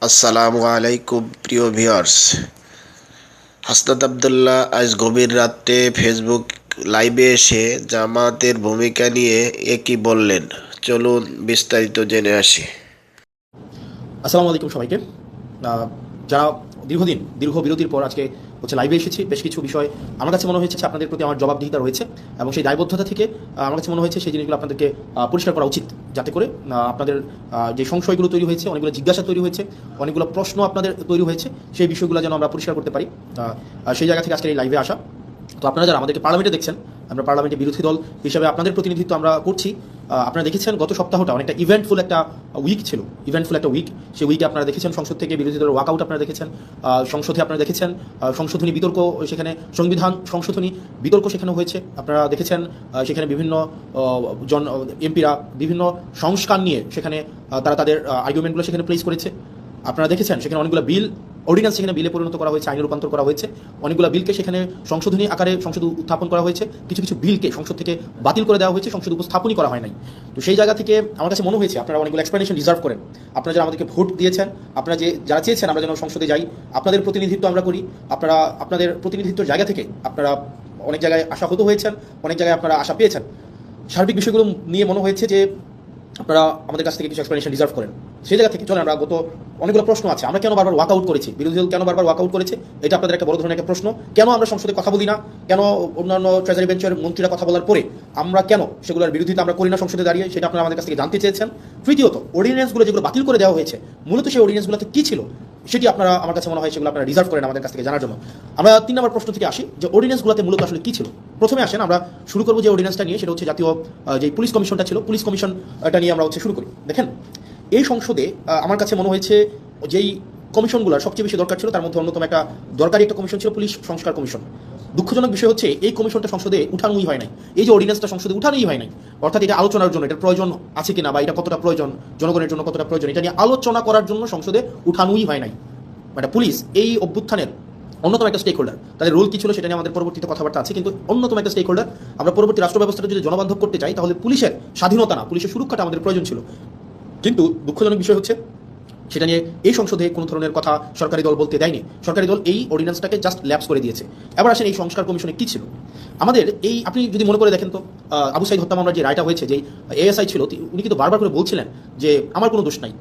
আসসালামু আলাইকুম প্রিয় ভিউয়ার্স। হাসনাত আবদুল্লাহ আজ গভীর রাতে ফেসবুক লাইভে এসে জামায়াতের ভূমিকা নিয়ে একই বললেন। চলুন বিস্তারিত জেনে আসি। আসসালামু আলাইকুম সবাইকে। যারা দীর্ঘ বিরতির পর আজকে লাইভে এসেছি, বেশ কিছু বিষয় আমার কাছে মনে হয়েছে আপনাদের প্রতি আমার জবাবদিহিতা রয়েছে এবং সেই দায়বদ্ধতা থেকে আমার কাছে মনে হয়েছে সেই জিনিসগুলো আপনাদেরকে পরিষ্কার করা উচিত, যাতে করে আপনাদের যে সংশয়গুলো তৈরি হয়েছে, অনেকগুলো জিজ্ঞাসা তৈরি হয়েছে, অনেকগুলো প্রশ্ন আপনাদের তৈরি হয়েছে, সেই বিষয়গুলো যেন আমরা পরিষ্কার করতে পারি। সেই জায়গা থেকে আজকে এই লাইভে আসা। তো আপনারা যারা আমাদেরকে পার্লামেন্টে দেখছেন, আমরা পার্লামেন্টে বিরোধী দল হিসেবে আপনাদের প্রতিনিধিত্ব আমরা করছি। আপনারা দেখেছেন গত সপ্তাহটা অনেকটা ইভেন্টফুল একটা উইক ছিল, সেই উইকে আপনারা দেখেছেন সংসদ থেকে বিরোধী দলের ওয়াকআউট আপনারা দেখেছেন, সংসদে আপনারা দেখেছেন সংশোধনী বিতর্ক, সেখানে সংবিধান সংশোধনী বিতর্ক সেখানে হয়েছে। আপনারা দেখেছেন সেখানে বিভিন্ন জন এমপিরা বিভিন্ন সংস্কার নিয়ে সেখানে তারা তাদের আর্গুমেন্টগুলো সেখানে প্লেস করেছে। আপনারা দেখেছেন সেখানে অনেকগুলো অর্ডিন্যান্স সেখানে বিলে পরিণত করা হয়েছে, আইনে রূপান্তর করা হয়েছে। অনেকগুলো বিলকে সেখানে সংশোধনী আকারে সংসদে উত্থাপন করা হয়েছে, কিছু কিছু বিলকে সংসদ থেকে বাতিল করে দেওয়া হয়েছে, সংসদে উপস্থাপনই করা হয় নাই। তো সেই জায়গা থেকে আমার কাছে মনে হয়েছে আপনারা অনেকগুলো এক্সপ্লেনেশন ডিজার্ভ করেন। আপনারা যারা আমাদেরকে ভোট দিয়েছেন, আপনারা যারা চেয়েছেন আমরা যেন সংসদে যাই, আপনাদের প্রতিনিধিত্ব আমরা করি, আপনারা আপনাদের প্রতিনিধিত্বের জায়গা থেকে আপনারা অনেক জায়গায় আশাহত হয়েছেন, অনেক জায়গায় আপনারা আশা পেয়েছেন। সার্বিক বিষয়গুলো নিয়ে মনে হয়েছে যে আপনারা আমাদের কাছ থেকে কিছু এক্সপ্লেনেশন ডিজার্ভ করেন। সেই জায়গা থেকে চলেন আমরা অনেকগুলো প্রশ্ন আছে, আমরা কেন বারবার ওয়াকআউট করেছি, বিরোধী দল কেন বারবার ওয়াকআউট করেছে, এটা আপনাদের একটা বড় ধরনের একটা প্রশ্ন। কেন আমরা সংসদে কথা বলি না, কেন অন্যান্য ট্রেজারি বেঞ্চের মন্ত্রীরা কথা বলার পরে আমরা কেন সেগুলোর বিরোধিতা আমরা করি না সংসদে দাঁড়িয়ে, সেটা আপনারা আমাদের কাছ থেকে জানতে চেয়েছেন। তৃতীয়ত, অর্ডিন্যান্সগুলো যেগুলো বাতিল করে দেওয়া হয়েছে, মূলত সেই অর্ডিন্যান্সগুলোতে কী ছিল সেটি আপনারা আমার কাছে মনে হয় সেগুলো আপনারা রিজার্ভ করেন আমাদের কাছ থেকে জানার জন্য। আমরা 3 নম্বর প্রশ্ন থেকে আসি যে অর্ডিন্যান্সগুলোতে মূলত আসলে কী ছিল। প্রথমে আসেন আমরা শুরু করবো যে অর্ডিন্যান্সটা নিয়ে, সেটা হচ্ছে জাতীয় যে পুলিশ কমিশনটা ছিল, পুলিশ কমিশনটা নিয়ে আমরা শুরু করি। দেখেন, এই সংসদে আমার কাছে মনে হয়েছে যেই কমিশনগুলোর সবচেয়ে বেশি দরকার ছিল তার মধ্যে অন্যতম একটা দরকারি একটা কমিশন ছিল পুলিশ সংস্কার কমিশন। দুঃখজনক বিষয় হচ্ছে এই কমিশনটা সংসদে উঠানোই হয় নাই, এই যে অর্ডিন্যান্সটা সংসদে উঠানোই হয় নাই। অর্থাৎ এটা আলোচনার জন্য, এটার প্রয়োজন আছে কিনা বা এটা কতটা প্রয়োজন, জনগণের জন্য কতটা প্রয়োজন, এটা নিয়ে আলোচনা করার জন্য সংসদে উঠানোই হয় নাই। মানে পুলিশ এই অভ্যুত্থানের অন্যতম একটা স্টেক হোল্ডার, তাদের রোল কী ছিল সেটা নিয়ে আমাদের পরবর্তীতে কথাবার্তা আছে, কিন্তু অন্যতম একটা স্টেক হোল্ডার। আমরা পরবর্তী রাষ্ট্র ব্যবস্থাটা যদি জনবান্ধব করতে চাই তাহলে পুলিশের স্বাধীনতা না, পুলিশের সুরক্ষাটা আমাদের প্রয়োজন ছিল। কিন্তু দুঃখজনক বিষয় হচ্ছে সেটা নিয়ে এই সংসদে কোনো ধরনের কথা সরকারি দল বলতে দেয়নি। সরকারি দল এই অর্ডিন্যান্সটাকে জাস্ট ল্যাপস করে দিয়েছে। এবার আসেন এই সংস্কার কমিশনে কী ছিল আমাদের। এই আপনি যদি মনে করে দেখেন তো, আবু সাইদ হত্যা মামলার যে রায়টা হয়েছে, যে এএসআই ছিল উনি কিন্তু বারবার করে বলছিলেন যে আমার কোনো দোষ নাই,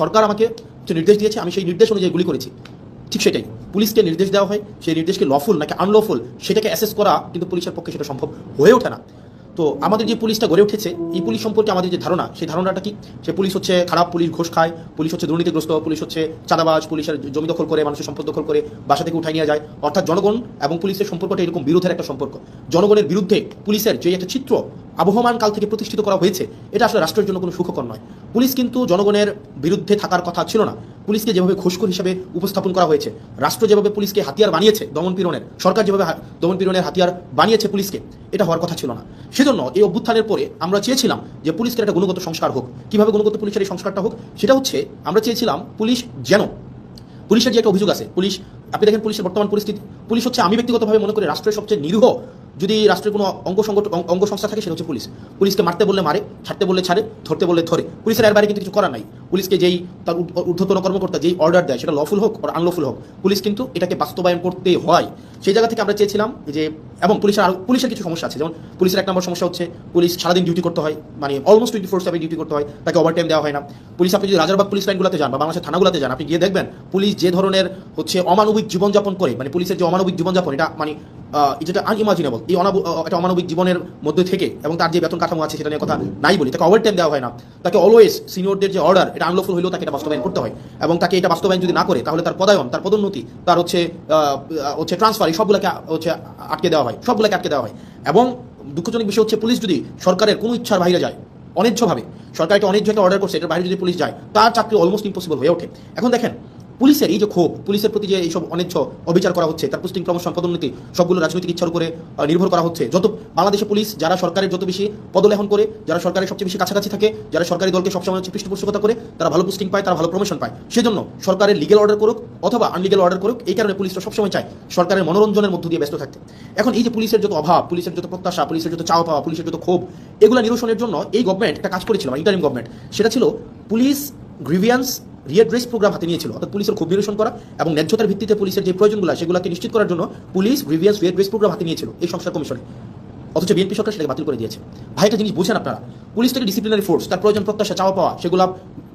সরকার আমাকে নির্দেশ দিয়েছে, আমি সেই নির্দেশ অনুযায়ী গুলি করেছি। ঠিক সেটাই, পুলিশকে নির্দেশ দেওয়া হয়, সেই নির্দেশকে লফুল নাকি আনলফুল সেটাকে অ্যাসেস করা কিন্তু পুলিশের পক্ষে সেটা সম্ভব হয়ে ওঠে না। তো আমাদের যে পুলিশটা গড়ে উঠেছে, এই পুলিশ সম্পর্কে আমাদের যে ধারণা, সেই ধারণাটা কি, সে পুলিশ হচ্ছে খারাপ, পুলিশ ঘুষ খায়, পুলিশ হচ্ছে দুর্নীতিগ্রস্ত, পুলিশ হচ্ছে চাঁদাবাজ, পুলিশের জমি দখল করে, মানুষের সম্পদ দখল করে বাসা থেকে উঠাই নিয়ে যায়। অর্থাৎ জনগণ এবং পুলিশের সম্পর্কটা এরকম বিরোধের একটা সম্পর্ক। জনগণের বিরুদ্ধে পুলিশের যে একটা চিত্র আবহমান কাল থেকে প্রতিষ্ঠিত করা হয়েছে, এটা আসলে রাষ্ট্রের জন্য কোনো সুখকর নয়। পুলিশ কিন্তু জনগণের বিরুদ্ধে থাকার কথা ছিল না। পুলিশকে যেভাবে ঘুষখোর হিসেবে উপস্থাপন করা হয়েছে, রাষ্ট্র যেভাবে পুলিশকে হাতিয়ার বানিয়েছে দমনপীড়নের, সরকার যেভাবে দমনপীড়নের হাতিয়ার বানিয়েছে পুলিশকে, এটা হওয়ার কথা ছিল না। সেজন্য এই অভ্যুত্থানের পরে আমরা চেয়েছিলাম যে পুলিশকে একটা গুণগত সংস্কার হোক। কিভাবে গুণগত পুলিশের এই সংস্কারটা হোক, সেটা হচ্ছে আমরা চেয়েছিলাম পুলিশের যে একটা অভিযোগ আছে, আপনি দেখেন পুলিশের বর্তমান পরিস্থিতি, পুলিশ হচ্ছে, আমি ব্যক্তিগতভাবে মনে করি রাষ্ট্রের সবচেয়ে নিরীহ যদি রাষ্ট্রের কোনো অঙ্গ সংস্থা থাকে সেটা হচ্ছে পুলিশ। পুলিশকে মারতে বললে মারে, ছাড়তে বললে ছাড়ে, ধরতে বললে ধরে। পুলিশের এর বাইরে কিন্তু কিছু করার নাই। পুলিশকে যেই তার ঊর্ধ্বতন কর্মকর্তা যেই অর্ডার দেয়, সেটা লফুল হোক আর আনলফুল হোক, পুলিশ কিন্তু এটাকে বাস্তবায়ন করতে হয়। সেই জায়গা থেকে আমরা চেয়েছিলাম যে, এবং পুলিশের কিছু সমস্যা আছে, যেমন পুলিশের 1 নম্বর সমস্যা হচ্ছে পুলিশ সারাদিন ডিউটি করতে হয়, মানে অলমোস্ট 24/7 ডিউটি করতে হয়, তাকে ওভারটাইম দেওয়া হয় না। পুলিশ, আপনি যদি রাজারবাগ পুলিশ লাইনগুলোতে যান বা বাংলাদেশের থানাগুলোতে যান, আপনি গিয়ে দেখবেন পুলিশ যে ধরনের অমানবিক জীবনযাপন করে, মানে পুলিশের যে অমানবিক জীবনযাপন, এটা যেটা আনইমাজিনেবল। এই একটা অমানবিক জীবনের মধ্যে থেকে, এবং তার যে বেতন কাঠামো আছে সেটা নিয়ে কথা নাই বলি, তাকে ওভারটাইম দেওয়া হয় না, তাকে অলওয়েজ সিনিয়রদের যে অর্ডার, এটা আনলফুল হলেও তাকে এটা বাস্তবায়ন করতে হয়, এবং তাকে এটা বাস্তবায়ন যদি না করে তাহলে তার পদায়ন, তার পদোন্নতি, তার ট্রান্সফার, এই সবগুলোকে আটকে দেওয়া হয়। এবং দুঃখজনক বিষয় হচ্ছে পুলিশ যদি সরকারের কোনো ইচ্ছার বাইরে যায়, অন্যায্যভাবে সরকার একটা অন্যায্য একটা অর্ডার করছে, এটার বাইরে যদি পুলিশ যায়, তার চাকরি অলমোস্ট ইম্পসিবল হয়ে ওঠে। এখন দেখেন পুলিশের এই যে ক্ষোভ, পুলিশের প্রতি যে এইসব অন্যায্য অবিচার করা হচ্ছে, তার পোস্টিং, প্রমোশন, পদোন্নতি সবগুলো রাজনৈতিক ইচ্ছার উপরে নির্ভর করা হচ্ছে। যত বাংলাদেশে পুলিশ যারা সরকারের যত বেশি পদলেহন করে, যারা সরকারের সবচেয়ে বেশি কাছাকাছি থাকে, যারা সরকারি দলকে সবসময় পৃষ্ঠপোষকতা করে, তারা ভালো পোস্টিং পায়, তারা ভালো প্রমোশন পায়। সেজন্য সরকারের লিগেল অর্ডার করুক অথবা আনলিগেল অর্ডার করুক, এই কারণে পুলিশরা সবসময় চায় সরকারের মনোরঞ্জনের মধ্য দিয়ে ব্যস্ত থাকতে। এখন এই যে পুলিশের যত অভাব, পুলিশের যত প্রত্যাশা, পুলিশের যত চাওয়া পাওয়া, পুলিশের যত ক্ষোভ, এগুলো নিরসনের জন্য এই গভর্নমেন্ট একটা কাজ করেছিল, ইন্টারিম গভর্নমেন্ট। সেটা ছিল পুলিশ গ্রিভিয়ান্স রিয়েড্রেস প্রোগ্রাম হাতে নিয়েছিল, অর্থাৎ পুলিশের ক্ষোভ নিরসন করা এবং ন্যায্যতার ভিত্তিতে পুলিশের যে প্রয়োজনগুলো সেগুলোকে নিশ্চিত করার জন্য পুলিশ গ্রিভিয়ান্স রিয়েড্রেস প্রোগ্রাম হাতে নিয়েছিল এই সংস্কার কমিশনে। অথচ বিএনপি সরকার সেটাকে বাতিল করে দিয়েছে। ভাই একটা জিনিস বুঝেন আপনারা, পুলিশ থেকে ডিসিপ্লিনারি ফোর্স, তার প্রয়োজন প্রত্যাশা চাওয়া পাওয়া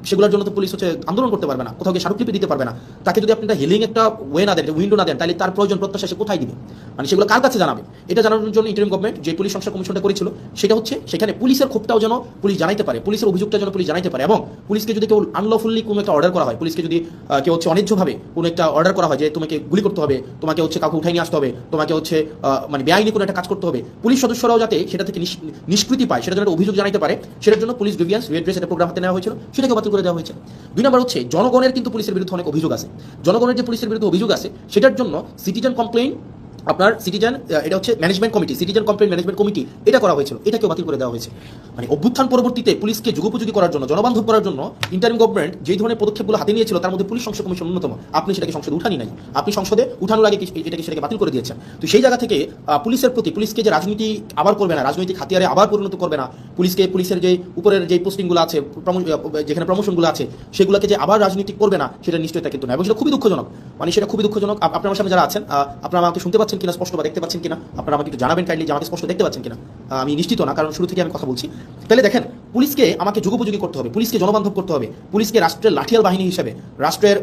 সেগুলোর জন্য তো পুলিশ আন্দোলন করতে পারবে না, কোথাও গিয়ে স্মারকলিপি দিতে পারবে না। তাকে যদি আপনি একটা হিলিং একটা ওয়ে না দেন, উইন্ডো না দেন, তাহলে তার প্রয়োজন প্রত্যাশা সে কোথায় দিবে, মানে সেগুলো কার কাছে জানাবে? এটা জানানোর জন্য ইন্টারিম গভর্নমেন্ট যে পুলিশ সংস্কার কমিশনটা করেছিল সেটা হচ্ছে সেখানে পুলিশের ক্ষোভটাও যেন পুলিশ জানাইতে পারে, পুলিশের অভিযোগটা যেন পুলিশ জানাইতে পারে। এবং পুলিশকে যদি কেউ আনলফুলি কোনো একটা অর্ডার করা হয়, পুলিশকে যদি কেউ অনিচ্ছভাবে কোনো একটা অর্ডার করা হয় যে তোমাকে গুলি করতে হবে, তোমাকে কাউকে উঠাই নিয়ে আসতে হবে, তোমাকে মানে বেআইনি কোনো একটা কাজ করতে হবে, পুলিশ সদস্যরাও যাতে সেটা থেকে নিষ্কৃতি পায়, সেটা জন্য একটা অভিযোগ জানাইতে পারে, সেটার জন্য পুলিশ গ্রিভিয়ান্স রিয়েড্রেস একটা প্রোগ্রাম হাতে নেওয়া হয়েছিল, সেটাকে বাতিল করে দেওয়া হয়েছে। 2 নম্বর হচ্ছে জনগণের কিন্তু পুলিশের বিরুদ্ধে অনেক অভিযোগ আছে। জনগণের যে পুলিশের বিরুদ্ধে অভিযোগ আছে সেটার জন্য সিটিজেন কমপ্লেইন এটা হচ্ছে management committee, citizen complain management committee এটা করা হয়েছিল, এটাকেও বাতিল করে দেওয়া হয়েছে। মানে অভ্যুত্থান পরবর্তীতে পুলিশকে যুগোপযোগী করার জন্য, জনবান্ধব করার জন্য ইন্টারিম গভর্নমেন্ট যেই ধরনের পদক্ষেপগুলো হাতে নিয়েছিল তার মধ্যে পুলিশ সংস্কার কমিশন অন্যতম। আপনি সেটাকে সংসদে উঠানি নাই, আপনি সংসদে উঠানোর আগে সেটাকে বাতিল করে দিয়েছেন। তো সেই জায়গা থেকে পুলিশের প্রতি, পুলিশকে যে রাজনীতি আবার করবে না, রাজনৈতিক হাতিয়ারে আবার পরিণত করবে না, পুলিশের যে উপরের যে পোস্টিংগুলো আছে, যেখানে প্রমোশনগুলো আছে সেগুলোকে যে আবার রাজনীতি করবে না, সেটা নিশ্চয়তা কিন্তু না। এবং সেটা খুবই দুঃখজনক, মানে সেটা খুবই দুঃখজনক। আপনার সামনে যারা আছেন, আপনারা আমাকে শুনতে পাচ্ছেন কিনা, স্পষ্ট বা দেখতে পাচ্ছেন কিনা, আপনারা আমাকে একটু জানাবেন কাইন্ডলি যে আমাকে স্পষ্ট দেখতে পাচ্ছেন কিনা। আমি নিশ্চিত না, কারণ শুরু থেকে আমি কথা বলছি। তাহলে দেখেন, পুলিশকে আমাকে যুগোপযোগী করতে হবে, পুলিশকে জনবান্ধব করতে হবে, পুলিশকে রাষ্ট্রের লাঠিয়াল বাহিনী হিসেবে,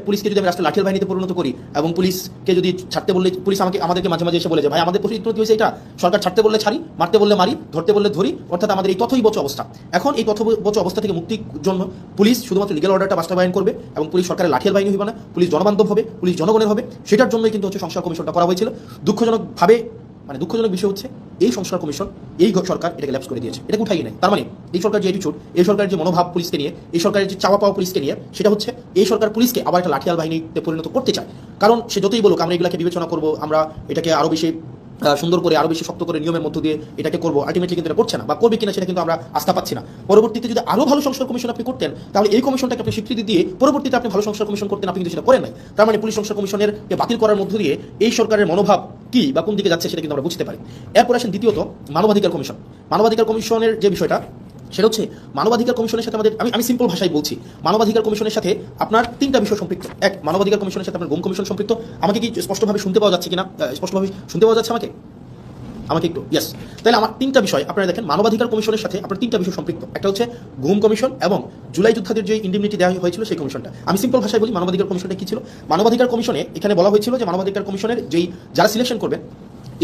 পুলিশকে যদি আমি রাষ্ট্রের লাঠিয়াল বাহিনীতে পরিণত করি এবং পুলিশকে যদি ছাড়তে বললে, পুলিশ আমাদেরকে মাঝে মাঝে এসে বলে যে ভাই আমাদের পরিস্থিতি হয়েছে এটা, সরকার ছাড়তে বললে ছাড়ি, মারতে বললে মারি, ধরতে বললে ধরি, অর্থাৎ আমাদের এই তথৈবচ অবস্থা। এখন এই তথৈবচ অবস্থা থেকে মুক্তির জন্য পুলিশ শুধুমাত্র লিগ্যাল অর্ডারটা বাস্তবায়ন করবে এবং পুলিশ সরকারের লাঠিয়াল বাহিনী হবে না, পুলিশ জনবান্ধব হবে, পুলিশ জনগণের হবে। সেটার জন্যই কিন্তু সংস্কার কমিশনটা করা হয়েছিল। দুঃখজনক বিষয় হচ্ছে এই সংস্কার কমিশন, এই সরকার এটাকে ল্যাপস করে দিয়েছে, এটাকে উঠাই নাই। তার মানে এই সরকার যে অ্যাটিটিউড, এই সরকারের যে মনোভাব পুলিশকে নিয়ে, এই সরকারের যে চাওয়া পাওয়া পুলিশকে নিয়ে, সেটা হচ্ছে এই সরকার পুলিশকে আবার একটা লাঠিয়াল বাহিনীতে পরিণত করতে চায়। কারণ সে যতই বলুক আমরা এগুলাকে বিবেচনা করবো, আমরা এটাকে আরো বেশি সুন্দর করে, আরো বেশি শক্ত করে নিয়মের মধ্য দিয়ে এটাকে করবো, আলটিমেটলি কিন্তু এটা করছে না, বা করবে কিনা সেটা কিন্তু আমরা আস্থা পাচ্ছি না। পরবর্তীতে যদি আরো ভালো সংস্কার কমিশন আপনি করতেন, তাহলে এই কমিশনটাকে আপনি স্বীকৃতি দিয়ে পরবর্তীতে আপনি ভালো সংস্কার কমিশন করতেন, আপনি কিন্তু সেটা করেন নাই। তার মানে পুলিশ সংস্কার কমিশনের বাতিল করার মধ্য দিয়ে এই সরকারের মনোভাব কি বা কোন দিকে যাচ্ছে সেটা কিন্তু আমরা বুঝতে পারি। এরপর আসেন দ্বিতীয়ত মানবাধিকার কমিশন। মানবাধিকার কমিশনের যে বিষয়টা, সেটা হচ্ছে মানবাধিকার কমিশনের সাথে আমি সিম্পল ভাষায় বলছি, মানবাধিকার কমিশনের সাথে আপনার 3টা বিষয় সম্পৃক্ত। এক, মানবাধিকার কমিশনের সাথে আপনার গুম কমিশন সম্পৃক্ত। আমাকে কি স্পষ্টভাবে শুনতে পাওয়া যাচ্ছে কিনা? স্পষ্টভাবে শুনতে পাওয়া যাচ্ছে আমাকে একটু? ইয়েস। তাহলে আমার 3টা বিষয় আপনারা দেখেন, মানবাধিকার কমিশনের সাথে আপনার 3টা বিষয় সম্পৃক্ত। একটা হচ্ছে গুম কমিশন এবং জুলাই যোদ্ধাদের যে ইন্ডিমনিটি দেওয়া হয়েছিল সেই কমিশনটা। আমি সিম্পল ভাষায় বলি, মানবাধিকার কমিশনটা কি ছিল? মানবাধিকার কমিশনে এখানে বলা হয়েছিল যে মানবাধিকার কমিশনের যারা সিলেকশন করবে,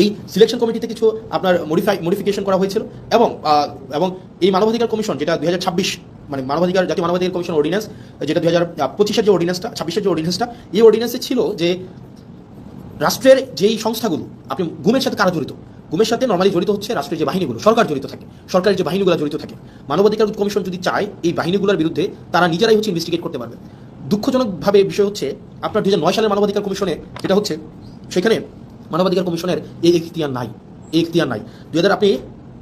এই সিলেকশন কমিটিতে কিছু আপনার মডিফিকেশন করা হয়েছিল এবং এই মানবাধিকার কমিশন যেটা 2026, মানে জাতীয় মানবাধিকার কমিশন অর্ডিন্যান্স, যেটা 2025-এর যে অর্ডিন্যান্সটা, 26-এর যে অর্ডিন্যান্সটা, এই অর্ডিন্যান্সে ছিল যে রাষ্ট্রের যেই সংস্থাগুলো, আপনি গুমের সাথে কারা জড়িত, গুমের সাথে নর্মালি জড়িত হচ্ছে রাষ্ট্রের যে বাহিনীগুলো, সরকার জড়িত থাকে, সরকারের যে বাহিনীগুলো জড়িত থাকে। মানবাধিকার কমিশন যদি চায় এই বাহিনীগুলোর বিরুদ্ধে তারা নিজেরাই ইনভেস্টিগেট করতে পারবে। দুঃখজনকভাবে বিষয় হচ্ছে আপনার 2009 সালের মানবাধিকার কমিশনে যেটা হচ্ছে, সেখানে মানবাধিকার কমিশনের এই এখতিয়ার নাই। 2000 আপনি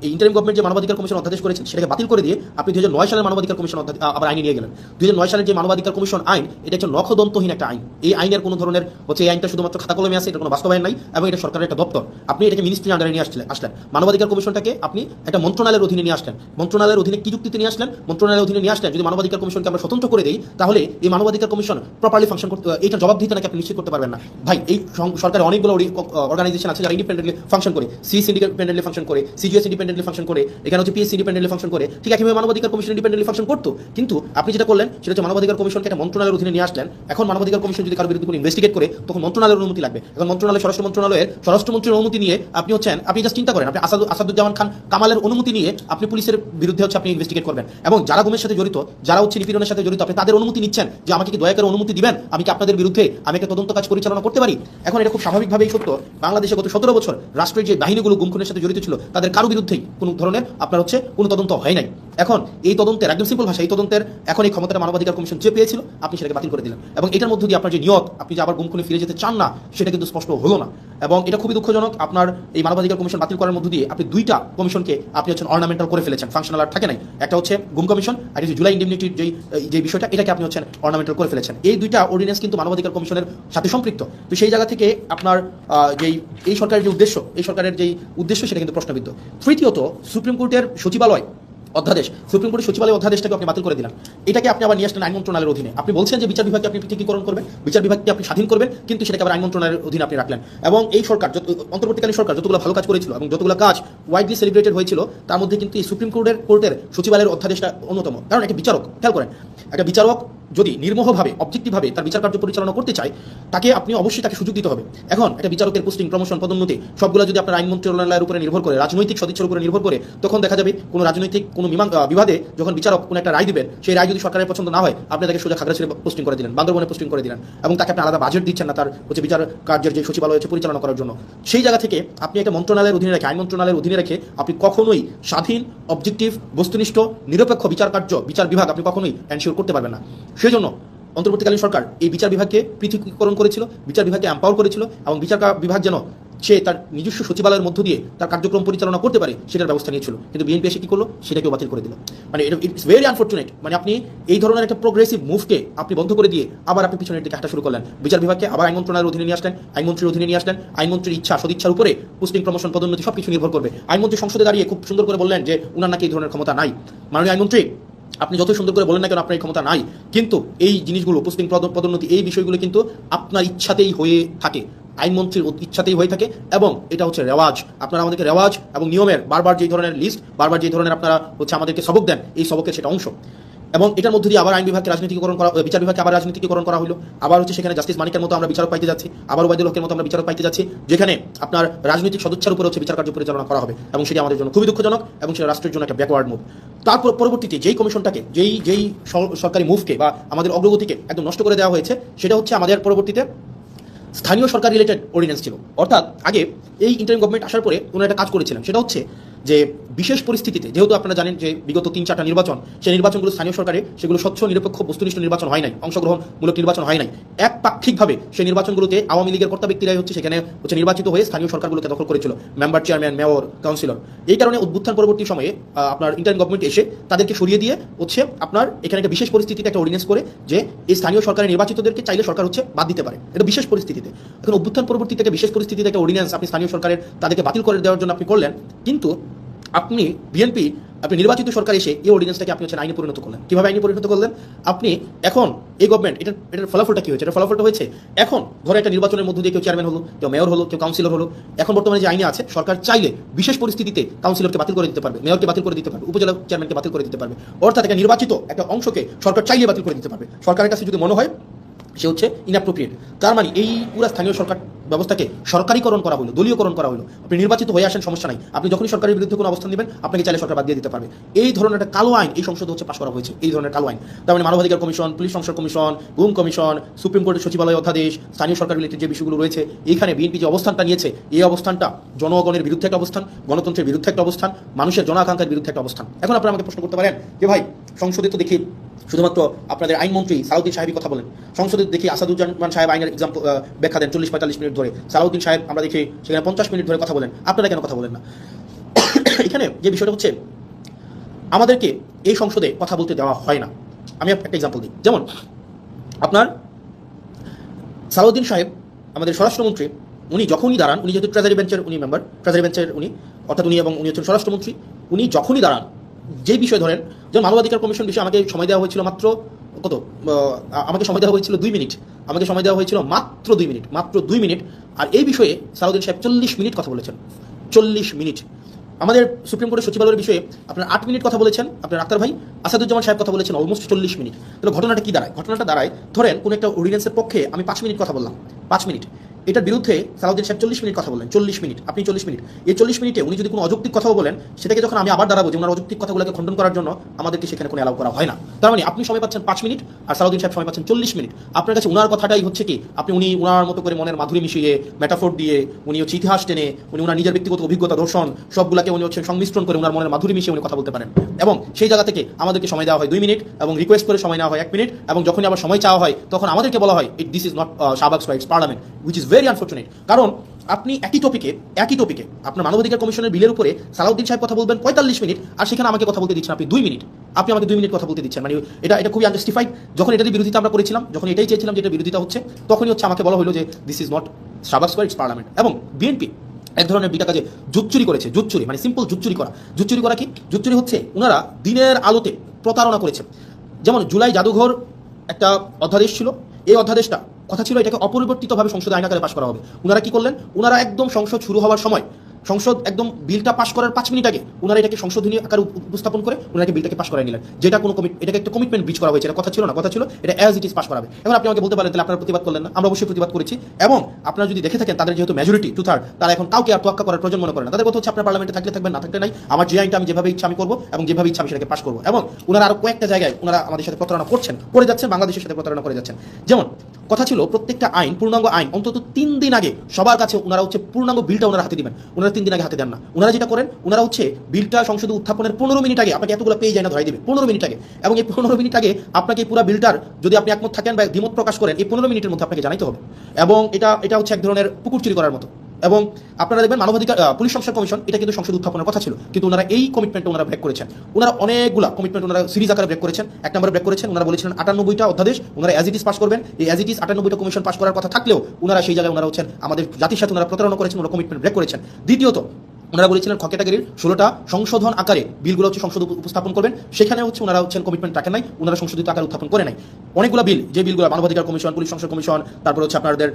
এই ইন্টারিম গভর্নমেন্ট যে মানবাধিকার কমিশন অধ্যাদেশ করেছেন সেটাকে বাতিল করে দিয়ে আপনি 2009 সালের মানবাধিকার কমিশন আবার আইনে নিয়ে গেলেন। 2009 সালের যে মানবাধিকার কমিশন আইন, এটা একটা নখদন্তহীন একটা আইন। এই আইনের কোনো ধরনের এই আইনটা শুধুমাত্র খাতা কলমে আছে, এটা কোনো বাস্তবায়ন নাই এবং এটা সরকারের একটা দপ্তর। আপনি এটাকে মিনিস্ট্রির আন্ডারে নিয়ে আসলেন। মানবাধিকার কমিশনটাকে আপনি একটা মন্ত্রণালয়ের অধীনে নিয়ে আসলেন। মন্ত্রণালয়ের অধীনে কি যুক্তিতে নিয়ে আসলেন? মন্ত্রণালয়ের অধীনে নিয়ে আসলেন যদি মানবাধিকার কমিশনকে আমরা স্বতন্ত্র করে দিই, তাহলে এই মানবাধিকার কমিশন প্রপারলি ফাংশন করতে, এটা জবাবদিহিতা নাকি আপনি নিশ্চিত করতে পারবেন না। ভাই, এই সরকারের অনেকগুলো অর্গানাইজেশন আছে যারা ইন্ডিপেন্ডেন্টলি ফাংশন করে, সিএস ইন্ডিপেন্ডেন্টলি ফাংশন করে, সিজিএস ইন্ডিপেন্ডেন্টলি ফাংশন করে, এখানে হচ্ছে পিএস ইন্ডিপেন্ডেন্টলি ফাংশন করে। ঠিক একইভাবে মানবাধিকার কমিশন ইন্ডিপেন্ডেন্টলি ফাংশন করতো, কিন্তু আপনি যেটা করলেন সেটা হচ্ছে মানবাধিকার কমিশনকে একটা মন্ত্রণালয়ের অধীনে নিয়ে আসলেন। এখন মানবাধিকার কমিশন যদি কারোর বিরুদ্ধে কোনো ইনভেস্টিগেট করে, তখন মন্ত্রণালয়ের অনুমতি লাগবে। এখন স্বরাষ্ট্রমন্ত্রীর অনুমতি নিয়ে আপনি জাস্ট চিন্তা করেন, আপনি আসাদুজ্জামান খান কামালের অনুমতি নিয়ে আপনি পুলিশের বিরুদ্ধে আপনি ইনভেস্টিগেট করবেন, এবং যারা গুমের সাথে জড়িত, যারা নিপীড়নের সাথে জড়িত, আপনি তাদের অনুমতি নিচ্ছেন যে আমাকে কি দয়া করে অনুমতি দিবেন, আমি কি আপনাদের বিরুদ্ধে আমি একটা তদন্ত কাজ পরিচালনা করতে পারি। এখন এটা খুব স্বাভাবিকভাবেই সত্য, বাংলাদেশে গত 17 বছর রাষ্ট্রের যে বাহিনীগুলো গুম খুনের সাথে জড়িত ছিল তাদের কারো বিরুদ্ধেই কোনো ধরনের আপনার কোনো তদন্ত হয় নাই। এখন এই তদন্তের একদম সিম্পল ভাষা, এই তদন্তের এখন এই ক্ষমতাটা মানবাধিকার কমিশন যে পেয়েছিল, আপনি সেটাকে বাতিল করে দিলেন, এবং এটার মধ্যে দিয়ে আপনার যে নিয়ত, আপনি যে আবার গুম খুনে ফিরে যেতে চান না, সেটা কিন্তু স্পষ্ট হলো না। এবং এটা খুবই দুঃখজনক, আপনার এই মানবাধিকার কমিশন বাতিল করার মধ্য দিয়ে আপনি 2টা কমিশনকে আপনি অর্নামেন্টাল করে ফেলেছেন, ফাংশনাল আর থাকে নাই। একটা হচ্ছে গুম কমিশন, আর হচ্ছে জুলাই ইন্ডিমনিটির যে বিষয়টা, এটাকে আপনি অর্নামেন্টাল করে ফেলেছেন। এই 2টা অর্ডিন্যান্স কিন্তু মানবাধিকার কমিশনের সাথে সম্পৃক্ত। তো সেই জায়গা থেকে আপনার এই সরকারের যে উদ্দেশ্য, সেটা কিন্তু প্রশ্নবিদ্ধ। তৃতীয়ত, সুপ্রিম কোর্টের সচিবালয় অধ্যাদেশ, সুপ্রিম কোর্টের সচিবালয় অধ্যাদেশটাকে আপনি বাতিল করে দিলেন। এটাকে আপনি আবার নিয়ে আসলেন আইন মন্ত্রণালয়ের অধীনে। আপনি বলছেন যে বিচার বিভাগকে আপনি পৃথকীকরণ করবেন, বিচার বিভাগকে আপনি স্বাধীন করবেন, কিন্তু সেটাকে আবার আইন মন্ত্রণালয়ের অধীনে আপনি রাখলেন। এবং এই সরকার অন্তর্বর্তীকালীন সরকার যতগুলো ভালো কাজ করেছিল এবং যতগুলো কাজ ওয়াইডলি সেলিব্রেটেড হয়েছিল, তার মধ্যে কিন্তু এই সুপ্রিম কোর্টের সচিবালয়ের অধ্যাদেশটা অন্যতম। কারণ একটা বিচারক, খেয়াল করেন, একটা বিচারক যদি নির্মোহভাবে অবজেক্টিভভাবে তার বিচার কার্য পরিচালনা করতে চায়, তাকে আপনি অবশ্যই তাকে সুযোগ দিতে হবে। এখন একটা বিচারকের পোস্টিং, প্রমোশন, পদোন্নতি সবগুলো যদি আপনার আইন মন্ত্রণালয়ের উপরে নির্ভর করে, রাজনৈতিক সদিচ্ছার উপরে নির্ভর করে, তখন দেখা যাবে কোনো রাজনৈতিক কোনো বিবাদে যখন বিচারক কোনো একটা রায় দিবেন, সেই রায় যদি সরকারের পছন্দ না হয়, আপনি তাকে সোজা খাগড়া ছেড়ে পোস্টিং করে দিলেন, বান্দরবনে পোস্টিং করে দিলেন, এবং তাকে আপনি আলাদা বাজেট দিচ্ছেন না তার বিচার কার্যের যে সচিবালয় হচ্ছে পরিচালনা করার জন্য। সেই জায়গা থেকে আপনি একটা মন্ত্রণালয়ের অধীনে রেখে, আইন মন্ত্রণালয়ের অধীনে রেখে আপনি কখনোই স্বাধীন, অবজেক্টিভ, বস্তুনিষ্ঠ, নিরপেক্ষ বিচার কার্য, বিচার বিভাগ আপনি কখনোই এনশিওর করতে পারবেন না। সেই জন্য অন্তর্বর্তীকালীন সরকার এই বিচার বিভাগকে পৃথকীকরণ করেছিল, বিচার বিভাগকে এম্পাওয়ার করেছিল, এবং বিচার বিভাগ যেন সে তার নিজস্ব সচিবালয়ের মধ্য দিয়ে তার কার্যক্রম পরিচালনা করতে পারে সেটার ব্যবস্থা নিয়েছিল। কিন্তু বিএনপি এসে কি করলো? সেটাকেও বাতিল করে দিল। মানে ইটস ভেরি আনফর্চুনেট। মানে আপনি এই ধরনের একটা প্রোগ্রেসিভ মুভকে আপনি বন্ধ করে দিয়ে আবার আপনি পিছনের দিকে হাঁটা শুরু করলেন। বিচার বিভাগকে আবার আইন মন্ত্রণালয়ের অধীনে নিয়ে আসলেন, আইনমন্ত্রীর অধীনে নিয়ে আসলেন। আইনমন্ত্রীর ইচ্ছা, সদিচ্ছার উপরে পোস্টিং, প্রমোশন, পদোন্নতি সবকিছু নির্ভর করবে। আইনমন্ত্রী সংসদে দাঁড়িয়ে খুব সুন্দর করে বললেন যে উনার নাকি এই ধরনের ক্ষমতা নাই। মাননীয় আইনমন্ত্রী, আপনি যতই সুন্দর করে বলেন না কেন আপনার এই ক্ষমতা নাই, কিন্তু এই জিনিসগুলো, পোস্টিং, পদোন্নতি, এই বিষয়গুলো কিন্তু আপনার ইচ্ছাতেই হয়ে থাকে, আইনমন্ত্রীর ইচ্ছাতেই হয়ে থাকে। এবং এটা হচ্ছে রেওয়াজ। আপনারা আমাদেরকে রেওয়াজ এবং নিয়মের বারবার যেই ধরনের লিস্ট, বারবার যেই ধরনের আপনারা হচ্ছে আমাদেরকে সবক দেন, এই সবকের সেটা অংশ। এবং এটার মধ্যে দিয়ে আবার আইন বিভাগকে রাজনীতিকরণ করা, বিচার বিভাগকে আবার রাজনীতিকরণ করা হলো। আবার হচ্ছে সেখানে জাস্টিস মানিকের মতো আমরা বিচারক পাইতে যাচ্ছি, আবার ওবায়দুল হকের মতো আমরা বিচারক পাইতে যাচ্ছি, যেখানে আপনার রাজনৈতিক সদস্যের উপরে হচ্ছে বিচার কার্য পরিচালনা করা হবে। এবং সেটা আমাদের জন্য খুবই দুঃখজনক, এবং সেটা রাষ্ট্রের জন্য একটা ব্যাকওয়ার্ড মুভ। তারপর পরবর্তীতে যেই কমিশনটাকে, যেই সরকারি মুভকে বা আমাদের অগ্রগতিকে একদম নষ্ট করে দেওয়া হয়েছে, সেটা হচ্ছে আমাদের পরবর্তীতে স্থানীয় সরকার রিলেটেড অর্ডিন্যান্স ছিল। অর্থাৎ আগে এই ইন্টারিম গভর্নমেন্ট আসার পরে ওনারা একটা কাজ করেছিলেন, সেটা হচ্ছে যে বিশেষ পরিস্থিতিতে, যেহেতু আপনারা জানেন যে বিগত 3-4টা নির্বাচন, সেই নির্বাচনগুলো স্থানীয় সরকারে সেগুলো স্বচ্ছ, নিরপেক্ষ, বস্তুনিষ্ঠ নির্বাচন হয় নাই, অংশগ্রহণমূলক নির্বাচন হয় নাই। একপাক্ষিকভাবে সেই নির্বাচনগুলোতে আওয়ামী লীগের কর্তা ব্যক্তিরাই হচ্ছে সেখানে হচ্ছে নির্বাচিত হয়ে স্থানীয় সরকারগুলোকে দখল করেছিল, মেম্বার, চেয়ারম্যান, মেয়র, কাউন্সিলর। এই কারণে অভ্যুত্থান পরবর্তী সময়ে আপনার ইন্টারিম গভর্নমেন্ট এসে তাদেরকে সরিয়ে দিয়ে হচ্ছে আপনার এখানে একটা বিশেষ পরিস্থিতিতে একটা অর্ডিন্যান্স করে যে এই স্থানীয় সরকারের নির্বাচিতদেরকে চাইলে সরকার হচ্ছে বাদ দিতে পারে, এটা বিশেষ পরিস্থিতিতে। এখন অভ্যুত্থান পরবর্তী থেকে বিশেষ পরিস্থিতিতে একটা অর্ডিন্যান্স আপনি স্থানীয় সরকারের তাদেরকে বাতিল করে দেওয়ার জন্য আপনি করলেন, কিন্তু আপনি বিএনপি, আপনি নির্বাচিত সরকার এসে এই অর্ডিন্যান্সটাকে আপনি হচ্ছে আইনে পরিণত করলেন। কীভাবে আইনে পরিণত করলেন? আপনি এখন এই গভর্নমেন্ট, এটার ফলাফলটা কী হয়েছে? এটার ফলাফলটা হয়েছে, এখন ধরো একটা নির্বাচনের মধ্যে দিয়ে কেউ চেয়ারম্যান হলো, কেউ মেয়র হলো, কেউ কাউন্সিলর হলো। এখন বর্তমানে যে আইনে আছে, সরকার চাইলে বিশেষ পরিস্থিতিতে কাউন্সিলরকে বাতিল করে দিতে পারবে, মেয়রকে বাতিল করে দিতে পারবে, উপজেলা চেয়ারম্যানকে বাতিল করে দিতে পারবে। অর্থাৎ একটা নির্বাচিত একটা অংশকে সরকার চাইলে বাতিল করে দিতে পারবে, সরকারের কাছে যদি মনে হয় সে হচ্ছে ইনঅ্যাপ্রোপ্রিয়েট। তার মানে এই পুরো স্থানীয় সরকার ব্যবস্থাকে সরকারিকরণ করা হলো, দলীয়করণ করা হলো। আপনি নির্বাচিত হয়ে আসেন, সমস্যা নাই, আপনি যখনই সরকারের বিরুদ্ধে কোনো অবস্থান নেবেন, আপনাকে চাইলে সরকার বাদ দিয়ে দিতে পারবে। এই ধরনের একটা কালো আইন এই সংসদে হচ্ছে পাশ করা হয়েছে, এই ধরনের কালো আইন। তার মানে মানবাধিকার কমিশন, পুলিশ সংস্কার কমিশন, গুম কমিশন, সুপ্রিম কোর্টের সচিবালয় অধ্যাদেশ, স্থানীয় সরকার রিলেটেড যে বিষয়গুলো রয়েছে, এইখানে বিএনপি যে অবস্থানটা নিয়েছে, এই অবস্থানটা জনগণের বিরুদ্ধে একটা অবস্থান, গণতন্ত্রের বিরুদ্ধে একটা অবস্থান, মানুষের জনাকাঙ্ক্ষার বিরুদ্ধে একটা অবস্থান। এখন আপনারা আমাকে প্রশ্ন করতে পারেন যে ভাই, সংসদে তো দেখি শুধুমাত্র আপনাদের আইনমন্ত্রী সালাউদ্দিন সাহেবই কথা বলেন, সংসদে দেখি আসাদুজ্জামান সাহেব আইনের এক্সাম্পল ব্যাখ্যা দেন 40-45 মিনিট ধরে, সালাউদ্দিন সাহেব আমরা দেখি সেখানে 50 মিনিট ধরে কথা বলেন, আপনারা কেন কথা বলেন না? এখানে যে বিষয়টা হচ্ছে, আমাদেরকে এই সংসদে কথা বলতে দেওয়া হয় না। আমি একটা এক্সাম্পল দিই, যেমন আপনার সালাউদ্দিন সাহেব আমাদের স্বরাষ্ট্রমন্ত্রী, উনি যখনই দাঁড়ান, উনি যেহেতু ট্রেজারি বেঞ্চের উনি মেম্বার, ট্রেজারি বেঞ্চের উনি, অর্থাৎ উনি হচ্ছেন স্বরাষ্ট্রমন্ত্রী, উনি যখনই দাঁড়ান, যে বিষয় ধরেন, যেমন মানবাধিকার কমিশন বিষয়ে আমাকে সময় দেওয়া হয়েছিল মাত্র আমাকে সময় দেওয়া হয়েছিল 2 মিনিট, আমাকে সময় দেওয়া হয়েছিল মাত্র 2 মিনিট। আর এই বিষয়ে সালাউদ্দিন সাহেব 40 মিনিট কথা বলেছেন, 40 মিনিট। আমাদের সুপ্রিম কোর্টের সচিবালয়ের বিষয়ে আপনার 8 মিনিট কথা বলেছেন আপনার আক্তার ভাই, আসাদুজ্জামান সাহেব কথা বলেছেন অলমোস্ট 40 মিনিট। তাহলে ঘটনাটা কি দাঁড়ায়? ঘটনাটা দাঁড়ায়, ধরেন কোনো একটা অর্ডিন্যান্সের পক্ষে আমি 5 মিনিট কথা বললাম, 5 মিনিট, এটার বিরুদ্ধে সালাউদ্দিন সাহেব 40 মিনিট কথা বললেন, 40 মিনিট, আপনি 40 মিনিট। এই 40 মিনিটে উনি যদি কোনো অযৌক্তিক কথাও বলেন, সেটাকে যখন আমি আবার দাঁড়াবো যে ওনার অযৌক্তিক কথাগুলোকে খণ্ডন করার জন্য, আমাদেরকে সেখানে কোনো অ্যালাউ করা হয় না। তার মানে আপনি সময় পাচ্ছেন 5 মিনিট, আর সালাউদ্দিন সাহেব সময় পাচ্ছেন 40 মিনিট। আপনার কাছে ওনার কথাটাই হচ্ছে কি, আপনি উনার মতো করে মনের মাধুরী মিশিয়ে, মেটাফোর দিয়ে, উনি হচ্ছে ইতিহাস টেনে, উনি ওনার নিজের ব্যক্তিগত অভিজ্ঞতা, দর্শন সবগুলোকে উনি হচ্ছে সংমিশ্রণ করে ওনার মনের মাধুরী মিশিয়ে উনি কথা বলতে পারেন। এবং সেই জায়গা থেকে আমাদেরকে সময় দেওয়া হয় 2 মিনিট, এবং রিকোয়েস্ট করে সময় নেওয়া হয় 1 মিনিট, এবং যখনই আবার সময় চাওয়া হয় তখন আমাদেরকে বলা হয় this is not Shahbag rights parliament, which is very unfortunate. কারণ আপনি একই টপিকে আপনার মানবাধিকার কমিশনের বিলের উপরে সালাউদ্দিন সাহেব কথা বলবেন 45 মিনিট, আর সেখানে আমাকে কথা বলতে দিচ্ছেন আপনি 2 মিনিট, আপনি আমাকে 2 মিনিট কথা বলতে দিচ্ছেন। মানে এটা খুবই আনজাস্টিফাইড। যখন এটারই বিরোধিতা আমরা করেছিলাম, যখন এটাই চেয়েছিলাম যে এটা বিরোধিতা হচ্ছে, তখনই হচ্ছে আমাকে বলা হলো যে this is not Shahbag rights parliament. এবং বিএনপি এক ধরনের বিটা কাজে জুচ্চুরি করেছে, জুচ্চুরি মানে সিম্পল জুচ্চুরি করা। জুচ্চুরি করা কি? জুচ্চুরি হচ্ছে ওনারা দিনের আলোতে প্রতারণা করেছে। যেমন জুলাই জাদুঘর একটা অধ্যাদেশ ছিল, এই অধ্যাদেশটা কথা ছিল এটাকে অপরিবর্তিতভাবে সংসদে আইন আকারে পাশ করা হবে। ওনারা কি করলেন? ওনারা একদম সংসদ শুরু হওয়ার সময়, সংসদ একদম বিলটা পাশ করার 5 মিনিট আগে ওনারা এটাকে সংশোধনী আকারে উপস্থাপন করে ওনারা বিলটাকে পাশ করে নিলেন, যেটা কোনো এটাকে একটা কমিটমেন্ট ব্রিচ করা হয়েছে। এটা কথা ছিল না, কথা ছিল এটা অ্যাজ ইট ইজ পাশ করাবে। এখন আপনি আমাকে বলতে পারেন তাহলে আপনারা প্রতিবাদ করলেন না? আমরা অবশ্যই প্রতিবাদ করেছি, এবং আপনারা যদি দেখে থাকেন তাদের যেহেতু মেজরিটি 2/3, তারা এখন কাউকে আর তোয়াক্কা করার প্রয়োজন মনে করে না। তাদের কথা হচ্ছে আপনার পার্লামেন্টে থাকলে থাকবেন, না থাকলে নাই, আমার যে আইনটা আমি যেভাবে ইচ্ছা আমি করবো এবং যেভাবে ইচ্ছা আমি সেটাকে পাশ করবো। এবং ওনারা আরো কয়েকটা জায়গায় ওনারা আমাদের সাথে প্রতারণা করছেন, করে যাচ্ছেন, বাংলাদেশের সাথে প্রতারণা করে যাচ্ছেন। যেমন কথা ছিল প্রত্যেকটা আইন, পূর্ণাঙ্গ আইন অন্তত 3 দিন আগে সবার কাছে ওনারা হচ্ছে পূর্ণাঙ্গ বিলটা ওনারা হাতে দিবেন। ওনারা 3 দিন আগে হাতে দেন না। ওনারা যেটা করেন, ওনারা হচ্ছে বিলটা সংসদে উত্থাপনের 15 মিনিট আগে আপনাকে এতগুলো পেয়ে যায় না ধরাই দিবে, 15 মিনিট আগে। এবং এই 15 মিনিট আগে আপনাকে পুরো বিলটার যদি আপনি একমত থাকেন বা দ্বিমত প্রকাশ করেন, এই 15 মিনিটের মধ্যে আপনাকে জানাইতে হবে। এবং এটা হচ্ছে এক ধরনের পুকুর চুরি করার মতো। এবং আপনারা দেখবেন মানবাধিকার পুলিশ সংস্কার কমিশন, এটা কিন্তু সংসদ উত্থাপনের কথা ছিল, কিন্তু ওনারা এই কমিটমেন্টটা ওনারা ব্রেক করেছেন। ওনারা অনেকগুলা কমিটমেন্ট ওনারা সিরিজ আকারে ব্রেক করেছেন। এক নম্বরে ব্রেক করেছেন, ওনারা বলেছিলেন 98টা অধ্যাদেশ ওনারা অ্যাজ ইট ইজ পাস করবেন। এই অ্যাজ ইট ইজ 98টা কমিশন পাস করার কথা থাকলেও ওনারা সেই জায়গায় ওনারা হচ্ছেন আমাদের জাতির সাথে ওনারা প্রতারণা করেছেন, ওনারা কমিটমেন্ট ব্রেক করেছেন। দ্বিতীয়ত ওনারা বলেছিলেন খ ক্যাটাগরির 16টা সংশোধন আকারে বিলগুলো হচ্ছে সংসদ উপস্থাপন করবেন, সেখানে হচ্ছে ওনারা হচ্ছেন কমিটমেন্ট রাখেন নাই, ওনারা সংশোধিত আকারে উত্থাপন করে নাই। অনেকগুলো বিল, যে বিলগুলো মানবাধিকার কমিশন, পুলিশ সংস্কার কমিশন, তারপর হচ্ছে আপনাদের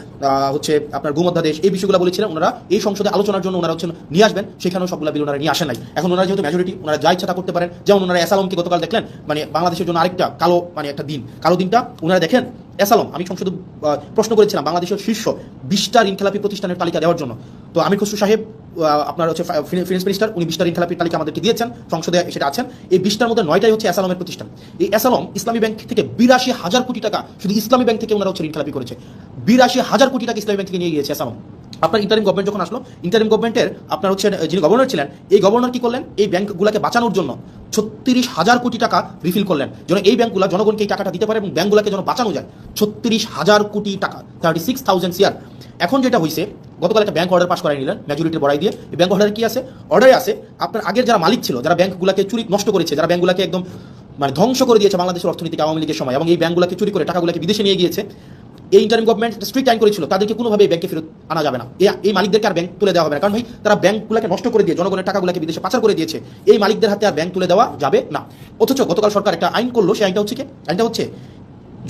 হচ্ছে আপনার গুম অধ্যাদেশ, এই বিষয়গুলো বলেছিলেন ওনারা এই সংসদে আলোচনার জন্য ওনারা হচ্ছেন নিয়ে আসবেন, সেখানেও সবগুলো বিল ওনারা নিয়ে আসেন নাই। এখন ওনারা যেহেতু মেজরিটি, ওনারা যা ইচ্ছা তা করতে পারেন। যেমন ওনারা অ্যাসালমকে গতকাল দেখলেন, মানে বাংলাদেশের জন্য আরেকটা কালো মানে একটা দিন, কালো দিনটা ওনারা দেখেন। অ্যাসালম, আমি সংসদে প্রশ্ন করেছিলাম বাংলাদেশের শীর্ষ 20টা ঋণখেলাপি প্রতিষ্ঠানের তালিকা দেওয়ার জন্য। তো আমির খসরু সাহেব আপনার হচ্ছে ফিনান্স মিনিস্টার, উনি 20টা ঋণখেলাপির তালিকা আমাদেরকে দিয়েছেন, সংসদে সেটা আছেন। এই 20টার মধ্যে 9টাই হচ্ছে অ্যাসালমের প্রতিষ্ঠান। এই অ্যাসালম ইসলামী ব্যাংক থেকে 82,000 কোটি টাকা শুধু ইসলামী ব্যাংক থেকে ওনারা হচ্ছে ঋণখেলাপি করেছে। 82,000 কোটি টাকা ইসলামী ব্যাংক থেকে নিয়ে গিয়েছে অ্যাসালম। আপনার ইন্টারিম গভর্নমেন্ট যখন আসলো, ইন্টারিম গভর্নমেন্টের আপনার হচ্ছে যিনি গভর্নর ছিলেন, এই গভর্নর কি করলেন? এই ব্যাংকগুলোকে বাঁচানোর জন্য 36,000 কোটি টাকা রিফিল করলেন, যেন এই ব্যাংকগুলো জনগণকে এই টাকাটা দিতে পারে এবং ব্যাংকগুলোকে যেন বাঁচানো যায়। 36,000 কোটি টাকা, 36,000 CR। এখন যেটা হয়েছে, গতকাল একটা ব্যাংক অর্ডার পাস করাই নিলেন মেজরিটির বড়াই দিয়ে। এই ব্যাংক অর্ডারে কি আছে? অর্ডারে আছে আপনার আগের যারা মালিক ছিল, যারা ব্যাংকগুলোকে চুরি নষ্ট করেছে, যারা ব্যাংকগুলোকে একদম মানে ধ্বংস করে দিয়েছে বাংলাদেশের অর্থনীতিকে আওয়ামী লীগের সময়, এবং এই ব্যাংকগুলোকে চুরি করে টাকাগুলোকে বিদেশে নিয়ে গিয়েছে, এই ইন্টারিম গভর্নমেন্ট স্ট্রিক্ট আইন করেছিল তাদেরকে কোনোভাবে ব্যাংকে ফেরত আনা যাবে না। এই মালিকদেরকে আর ব্যাংক তুলে দেওয়া হবে না, কারণ ভাই তারা ব্যাংকগুলোকে নষ্ট করে দিয়ে জনগণের টাকাগুলোকে বিদেশে পাচার করে দিয়েছে। এই মালিকদের হাতে আর ব্যাংক তুলে দেওয়া যাবে না। অথচ গতকাল সরকার একটা আইন করলো, সেই আইনটা হচ্ছে কি? আইনটা হচ্ছে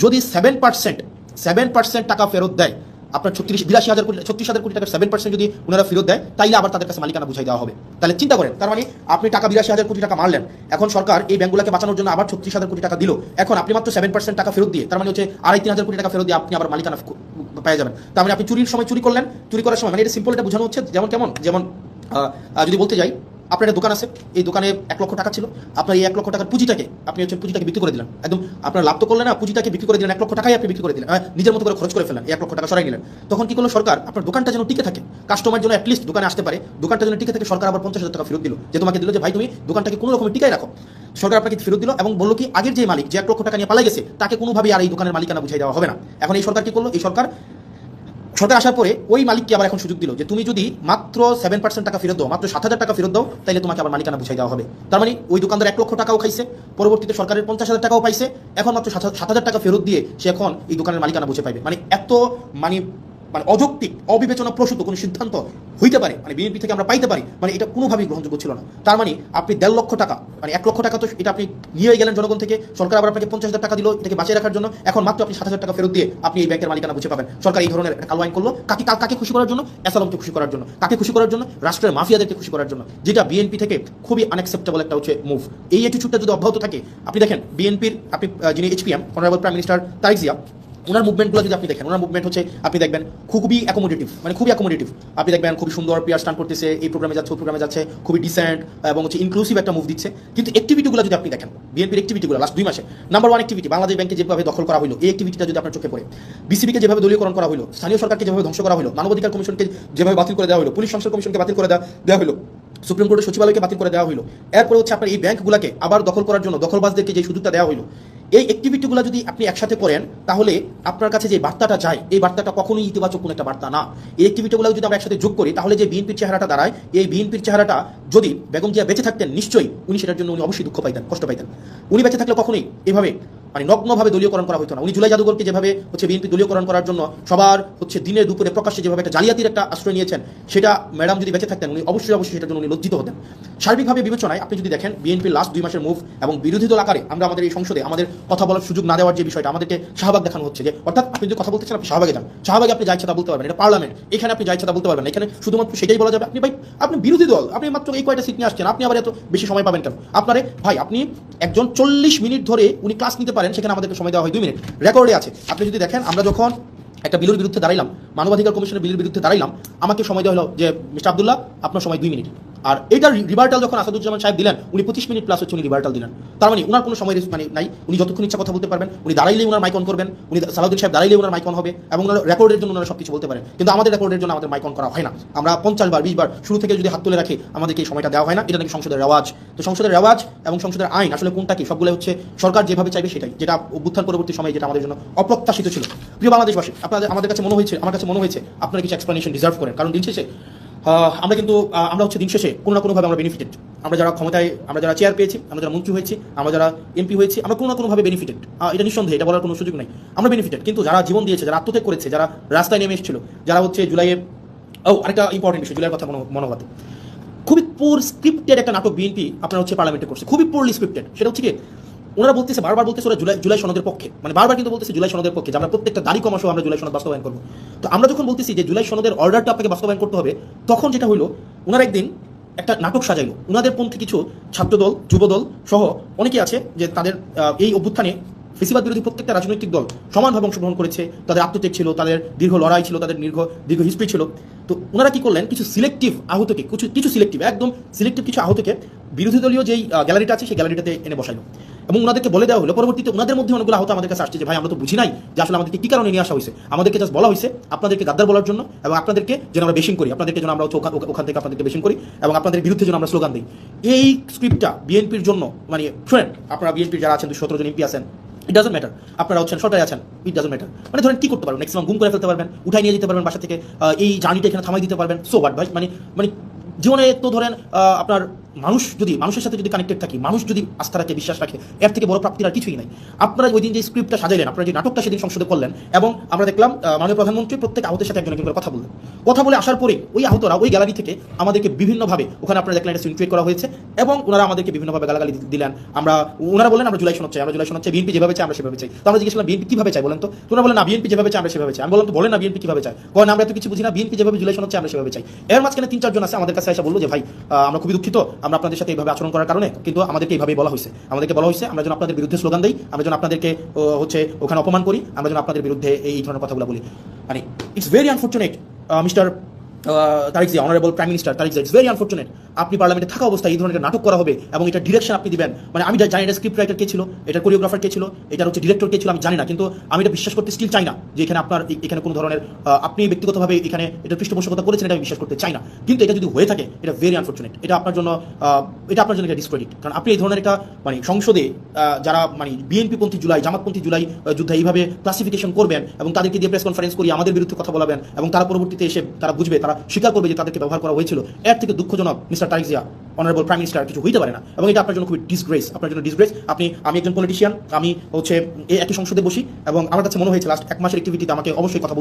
যদি 7% টাকা ফেরত দেয়, আপনার 36,000 কোটি টাকার 7% যদি ওনারা ফেরত দেয়, তাইলে আবার তাদের কাছে মালিকানা বুঝাই দেওয়া হবে। তাহলে চিন্তা করেন, তার মানে আপনি টাকা 82,000 কোটি টাকা মারলেন, এখন সরকার এই ব্যাংকগুলোকে বাঁচানোর জন্য আবার 36,000 কোটি টাকা দিল। এখন আপনি মাত্র 7% টাকা ফেরত দিয়ে, তার মানে হচ্ছে 2,500-3,000 কোটি টাকা ফেরত দিয়ে আপনি আবার মালিকানা পেয়ে যাবেন। তার মানে আপনি চুরির সময় চুরি করলেন, চুরি করার সময়, মানে এটা সিম্পল, এটা বোঝানো হচ্ছে যেমন যদি বলতে যাই, আপনার একটা দোকান আছে, এই দোকানে 1 লক্ষ টাকা ছিল, আপনার এই 1 লক্ষ টাকার পুঁজিটাকে আপনি হচ্ছে পুঁজিটাকে বিক্রি করে দিলেন, একদম আপনার লাভ তো করলেন না, পুঁজিটাকে বিক্রি করে দিলেন, 1 লক্ষ টাকাই আপনি বিক্রি করে দিলেন, নিজের মতো করে খরচ করে ফেলেন, 1 লক্ষ টাকা সরাই নিলেন। তখন কি করলো সরকার? আপনার দোকানটা যেন টিকে থাকে, কাস্টমার যেন অ্যাটলিস্ট দোকানে আসতে পারে, দোকানটা যেন টিকে থাকে, সরকার আবার 50,000 টাকা ফেরত দিল, যে তোমাকে দিল যে ভাই তুমি দোকানটাকে কোনো রকমের টিকাই রাখো। সরকার আপনাকে ফেরত দিল এবং বললো কি আগের যে মালিক, যে 1 লক্ষ টাকা নিয়ে পালাই গেছে, তাকে কোনোভাবেই আর এই দোকানের মালিকানা বুঝাই দেওয়া হবে না। এখন এই সরকার কি করলো? এই সরকার আসার পরে ওই মালিককে আবার এখন সুযোগ দিল যে তুমি যদি মাত্র 7% টাকা ফেরত দাও, মাত্র 7,000 টাকা ফেরত দাও, তাহলে তোমাকে আবার মালিকানা বুঝাই দেওয়া হবে। তার মানে ওই দোকানদার 1 লক্ষ টাকাও খাইছে, পরবর্তীতে সরকারের 50,000 টাকাও পাইছে, এখন মাত্র 7,000 টাকা ফেরত দিয়ে সে এখন এই দোকানের মালিকানা বুঝে পাইবে। মানে এত মানে অযৌক্তিক, অবিবেচনা প্রসূত কোনো সিদ্ধান্ত হইতে পারে, মানে বিএনপি থেকে আমরা পাইতে পারি, মানে এটা কোনোভাবেই গ্রহণযোগ্য ছিল না। তার মানে আপনি 1.5 লক্ষ টাকা, মানে 1 লক্ষ টাকা তো এটা আপনি নিয়ে গেলেন জনগণ থেকে, সরকার আবার আপনাকে 50,000 টাকা দিল এটাকে বাঁচিয়ে রাখার জন্য, এখন মাত্র আপনি 7,000 টাকা ফেরত দিয়ে আপনি এই ব্যাংকের মালিকানা বুঝে পাবেন। সরকার এই ধরনের একটা কালো আইন করলো, কাকে খুশি করার জন্য? অ্যাসালমকে খুশি করার জন্য। কাকে খুশি করার জন্য? রাষ্ট্রের মাফিয়াদেরকে খুশি করার জন্য, যেটা বিএনপি থেকে খুবই আনএক্সেপ্টেবল একটা হচ্ছে মুভ। এই অ্যাটিটিউডটা যদি অব্যাহত থাকে, আপনি দেখেন বিএনপির আপনি যিনি HPM honourable prime minister Tarique Zia, ওনার মুভমেন্টগুলো যদি আপনি দেখেন, ওনার মুভমেন্ট হচ্ছে আপনি দেখবেন খুবই অ্যাকোমোডেটিভ, মানে খুবই অ্যাকোমোডেটিভ। আপনি দেখবেন খুবই সুন্দর পিয়ার স্টান করতেছে, এই প্রোগ্রামে যাচ্ছে, ওই প্রোগ্রামে যাচ্ছে, খুবই ডিসেন্ট এবং হচ্ছে ইনক্লুসিভ একটা মুভ দিচ্ছে। কিন্তু অ্যাক্টিভিটিগুলো যদি আপনি দেখেন, বিএনপির অ্যাক্টিভিটিগুলো লাস্ট 2 মাসে, নাম্বার 1 অ্যাক্টিভিটি বাংলাদেশ ব্যাংকে যেভাবে দখল করা হলো, এই অ্যাক্টিভিটিটা যদি আপনার চোখে পড়ে, বিসিবিকে যেভাবে দলীয়করণ করা হলো, স্থানীয় সরকারকে যেভাবে ধ্বংস করা হলো, মানবাধিকার কমিশনকে যেভাবে বাতিল করে দেওয়া হলো, পুলিশ সংস্কার কমিশনকে বাতিল করে দেওয়া হলো, সুপ্রিম কোর্টের সচিবালয়কে বাতিল করে দেওয়া হলো, এরপরে হচ্ছে আপনার এই ব্যাংকগুলোকে আবার দখল করার জন্য দখলবাজদেরকে যে সুযোগটা দেওয়া হলো, এই অ্যাক্টিভিটিগুলো যদি আপনি একসাথে করেন, তাহলে আপনার কাছে যে বার্তাটা যায়, এই বার্তাটা কখনোই ইতিবাচক কোনো একটা বার্তা না। এই অ্যাক্টিভিটিগুলো যদি আমরা একসাথে যোগ করি, তাহলে যে বিএনপির চেহারাটা দাঁড়ায়, এই বিএনপির চেহারাটা যদি বেগম জিয়া বেঁচে থাকতেন, নিশ্চয়ই উনি সেটার জন্য উনি অবশ্যই দুঃখ পাইতেন, কষ্ট পাইতেন। উনি বেঁচে থাকলে কখনোই এভাবে মানে নগ্নভাবে দলীয়করণ করা হতো না। উনি জুলাই জাদুঘরকে যেভাবে হচ্ছে বিএনপি দলীয়করণ করার জন্য সবার হচ্ছে দিনে দুপুরে প্রকাশ্যে যেভাবে একটা জালিয়াতির একটা আশ্রয় নিয়েছেন, সেটা ম্যাডাম যদি বেঁচে থাকতেন উনি অবশ্যই সেটার জন্য উনি লজ্জিত হতেন। সার্বিকভাবে বিবেচনায় আপনি যদি দেখেন বিএনপির লাস্ট 2 মাসের মুভ এবং বিরোধী দল আকারে আমরা আমাদের এই সংসদে আমাদের কথা বলার সুযোগ না দেওয়ার যে বিষয়টা আমাদেরকে শাহবাগ দেখানো হচ্ছে, যে অর্থাৎ আপনি যদি কথা বলতে চান আপনি শাহবাগে যান, শাহবাগে আপনি যা ইচ্ছা তা বলতে পারবেন, এটা পার্লামেন্ট, এখানে আপনি যা ইচ্ছা তা বলতে পারবেন না, এখানে শুধুমাত্র সেটাই বলা যাবে। আপনি ভাই আপনি বিরোধী দল, আপনি মাত্র এই কয়টা সিট নিয়ে আসছেন, আপনি আবার এত বেশি সময় পাবেন কেন? আপনারে ভাই আপনি একজন 40 মিনিট ধরে উনি ক্লাস নিতে পারেন, সেখানে আমাদেরকে সময় দেওয়া হয় 2 মিনিট, রেকর্ডে আছে। আপনি যদি দেখেন আমরা যখন একটা বিলের বিরুদ্ধে দাঁড়াইলাম, মানবাধিকার কমিশনের বিলের বিরুদ্ধে দাঁড়াইলাম, আমাকে সময় দেওয়া হলো যে মিস্টার আব্দুল্লাহ আপনার সময় 2 মিনিট। আর এইটার রিভার্টাল যখন আসাদুজ্জামান সাহেব দিলেন উনি 25 মিনিট প্লাস হচ্ছে উনি রিভার্টাল দিলেন। তার মানে উনার কোনো সময় মানে নাই, উনি যতক্ষণ ইচ্ছা কথা বলতে পারবেন, উনি দাঁড়াইলেই উনার মাইক অন করবেন, উনি সালাউদ্দিন সাহেব দাঁড়াইলেই উনার মাইক অন হবে এবং ওনার রেকর্ডের জন্য ওনারা সবকিছু বলতে পারেন। কিন্তু আমাদের রেকর্ডের জন্য আমাদের মাইক অন করা হয় না। আমরা 50 বার 20 বার শুরু থেকে যদি হাত তুলে রাখি আমাদেরকে এই সময়টা দেওয়া হয় না। এটা নাকি সংসদের রেওয়াজ। তো সংসদের রেওয়াজ এবং সংসদের আইন আসলে কোনটা কি, সবগুলো হচ্ছে সরকার যেভাবে চাইবে সেটাই, যেটা অভ্যুত্থান পরবর্তী সময়ে যেটা আমাদের জন্য অপ্রত্যাশিত ছিল। প্রিয় বাংলাদেশবাসী, আমার কাছে মনে হয়েছে আপনারা কিছু এক্সপ্লেনেশন ডিজার্ভ করেন, কারণ দিন শেষে আমরা হচ্ছে দিন শেষে কোনো না কোনোভাবে আমরা বেনিফিটেড। আমরা যারা ক্ষমতায়, আমরা যারা চেয়ার পেয়েছি, আমরা যারা মন্ত্রী হয়েছি, আমরা যারা এমপি হয়েছি, আমরা কোনো না কোনোভাবে বেনিফিটেড। এটা নিঃসন্দেহে, এটা বলার কোনো সুযোগ নেই, আমরা বেনিফিটেড। কিন্তু যারা জীবন দিয়েছে, যারা আত্মত্যাগ করেছে, যারা রাস্তায় নেমে এসেছিল, যারা হচ্ছে জুলাইয়ে আরেকটা ইম্পর্টেন্ট বিষয়, জুলাইয়ের কথা মনে হতে খুবই পোর স্ক্রিপ্টেড একটা নাটক বিএনপি আপনারা হচ্ছে পার্লামেন্টে করছে, খুবই পোরলি স্ক্রিপ্টেড। সেটা হচ্ছে কি, ওনারা বলতেছে, বারবার বলতেছে ওরা জুলাই সনদের পক্ষে, মানে বারবার কিন্তু বলতেছে জুলাই সনদের পক্ষে, যে আমরা প্রত্যেকটা দাড়ি কমা সহ আমরা জুলাই সনদ বাস্তবায়ন করবো। তো আমরা যখন বলতেছি যে জুলাই সনদের অর্ডারটা আপনাকে বাস্তবায়ন করতে হবে, তখন যেটা হইলো ওনারা একদিন একটা নাটক সাজাইলো। ওনাদের পন্থী কিছু ছাত্রদল, যুবদল সহ অনেকে আছে যে তাদের এই অভ্যুত্থানে ফেসিবাদ বিরোধী প্রত্যেকটা রাজনৈতিক দল সমানভাবে অংশগ্রহণ করেছে, তাদের আত্মত্যাগ ছিল, তাদের দীর্ঘ লড়াই ছিল, তাদের দীর্ঘ হিস্ট্রি ছিল। তো ওনারা কি করলেন, কিছু সিলেক্টিভ আহতকে, কিছু সিলেক্টিভ, একদম সিলেক্টিভ কিছু আহতকে বিরোধী দলীয় যেই গ্যালারিটা আছে সেই গ্যালারিটাতে এনে বসাইলো এবং ওনাদেরকে বলে দেওয়া হলো, পরবর্তীতে ওনাদের মধ্যে অনেকগুলো আহত আমাদের কাছে আসছে যে ভাই আমরা তো বুঝি নাই যে আসলে আমাদেরকে কি কারণে নিয়ে আসা হয়েছে, আমাদেরকে জাস্ট বলা হয়েছে আপনাদেরকে গাদ্দার বলার জন্য এবং আপনাদেরকে যেন আমরা বেশিং করি, আপনাদেরকে যেন আমরা ওখান থেকে আপনাদেরকে বেশিং করি এবং আপনাদের বিরুদ্ধে যেন আমরা স্লোগান দিই। এই স্ক্রিপ্টটা বিএনপির জন্য, মানে শুনেন আপনারা বিএনপির যারা আছেন 217 জন এমপি আছেন, ইট ডাজন্ট ম্যাটার, আপনারা হচ্ছেন সরকারে আছেন, ইট ডাজন্ট ম্যাটার। মানে ধরেন কি করতে পারবেন, ম্যাক্সিমাম গুম করে ফেলতে পারবেন, উঠাই নিয়ে যেতে পারবেন বাসা থেকে, এই জার্নিটা এখানে থামাই দিতে পারবেন, সো বাট ভাই মানে জীবনে তো ধরেন আপনার মানুষের সাথে যদি কানেক্টেড থাকি, মানুষ যদি আস্থা রাখে, বিশ্বাস রাখে, এর থেকে বড় প্রাপ্তির আর কিছুই নাই। আপনারা ওই দিন যে স্ক্রিপ্টটা সাজাইলেন, আপনারা যে নাটকটা সেদিন সংসদে করলেন, এবং আমরা দেখলাম মাননীয় প্রধানমন্ত্রী প্রত্যেক আহতের সাথে একজন একজন করে কথা বলে আসার পরে ওই আহতরা ওই গ্যালারি থেকে আমাদেরকে বিভিন্নভাবে, ওখানে আপনারা দেখলেন একটা সিন ক্রিয়েট করা হয়েছে এবং ওনারা আমাদেরকে বিভিন্নভাবে গালাগালি দিলেন। ওনারা বললেন আমরা জুলাই সনদ চাই, বিএনপি যেভাবে চাই আমরা সেভাবে চাই। তো আমরা জিজ্ঞেস করলাম বিএনপি কিভাবে চাই বলেন তো? তোমরা বলেন না বিএনপি যেভাবে চাই আমরা সেভাবে চাই। আমি বললাম তো বলেন না বিএনপি কিভাবে চাই, কারণ আমরা তো কিছু বুঝি না, বিএনপি যেভাবে জুলাই সনদ চাই আমরা সেভাবে চাই। এর মাঝখানে 3-4 জন আছে আমাদের কাছে এসে বললো যে ভাই আমরা খুবই দুঃখিত, আমরা আপনাদের সাথে এইভাবে আচরণ করার কারণে, কিন্তু আমাদেরকে এইভাবেই বলা হয়েছে, আমরা যেন আপনাদের বিরুদ্ধে স্লোগান দিই, আমরা যেন আপনাদেরকে হচ্ছে ওখানে অপমান করি, আমরা যেন আপনাদের বিরুদ্ধে এই ধরনের কথাগুলো বলি। মানে it's very unfortunate mister Tariq Zia, honourable prime minister Tariq Zia, it's very unfortunate আপনি পার্লামেন্টে থাকা অবস্থায় এই ধরনের নাটক করা হবে এবং এটা ডিরেকশন আপনি দিবেন। মানে আমি জানি এটা স্ক্রিপ্ট রাইটার কে ছিল, এটা কোরিওগ্রাফার কে ছিল, এটা হচ্ছে ডিরেক্টর কে ছিল, আমি জানি না, কিন্তু আমি এটা বিশ্বাস করতে স্টিল চাই না যে এখানে কোনো ধরনের আপনি ব্যক্তিগতভাবে এখানে এটা পৃষ্ঠপোষকতা করেছেন, এটা আমি বিশ্বাস করতে চাই না। কিন্তু এটা যদি হয়ে থাকে এটা ভেরি আনফর্চুনেট, এটা আপনার জন্য একটা ডিসক্রেডিট। কারণ আপনি এই ধরনের একটা মানে সংসদে যারা মানে বিএনপি পন্থী জুলাই, জামাতপন্থী জুলাই যুদ্ধে এইভাবে ক্লাসিফিকেশন করবেন এবং তাদেরকে দিয়ে প্রেস কনফারেন্স করিয়ে আমাদের বিরুদ্ধে কথা বলাবেন এবং তারা পরবর্তীতে এসে তারা বুঝবে, তারা স্বীকার করবে যে তাদেরকে ব্যবহার করা হয়েছিল, এর থেকে দুঃখজনক মিস্টার তারিক জিয়া, অনারেবল প্রাইম মিনিস্টার, কিছু হইতে পারে না। এবং এটা আপনার জন্য খুবই ডিসগ্রেস, আপনার জন্য ডিসগ্রেস। আমি একজন পলিটিশিয়ান, আমি হচ্ছে এই একই সংসদে বসি এবং আমার কাছে মনে হয়েছে লাস্ট 1 মাসের অ্যাক্টিভিটিতে আমাকে অবশ্যই কথা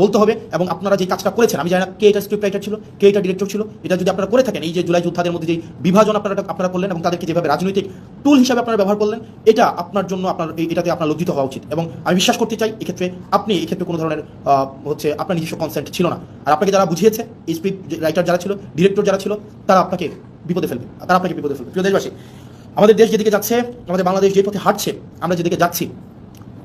বলতে হবে এবং আপনারা যে কাজটা করেছেন, আমি জানি না কে এটা স্ক্রিপ্ট রাইটার ছিল, কে এটা ডিরেক্টর ছিল, এটা যদি আপনারা করে থাকেন, এই যে জুলাই যোদ্ধাদের মধ্যে যে বিভাজন আপনারা করলেন এবং তাদেরকে যেভাবে রাজনৈতিক টুল হিসাবে আপনারা ব্যবহার করলেন, এটা আপনার জন্য এটাতে আপনার লজ্জিত হওয়া উচিত। এবং আমি বিশ্বাস করতে চাই এই ক্ষেত্রে কোনো ধরনের হচ্ছে আপনার নিজস্ব কনসেন্ট ছিল না। আর আপনাকে যারা বুঝিয়েছে, এই স্ক্রিপ্ট রাইটার যারা ছিল, ডিরেক্টর যারা ছিল, তারা আপনাকে বিপদে ফেলবে। প্রিয় দেশবাসী, আমাদের দেশ যেদিকে যাচ্ছে, আমাদের বাংলাদেশ যে পথে হাঁটছে, আমরা যেদিকে যাচ্ছি,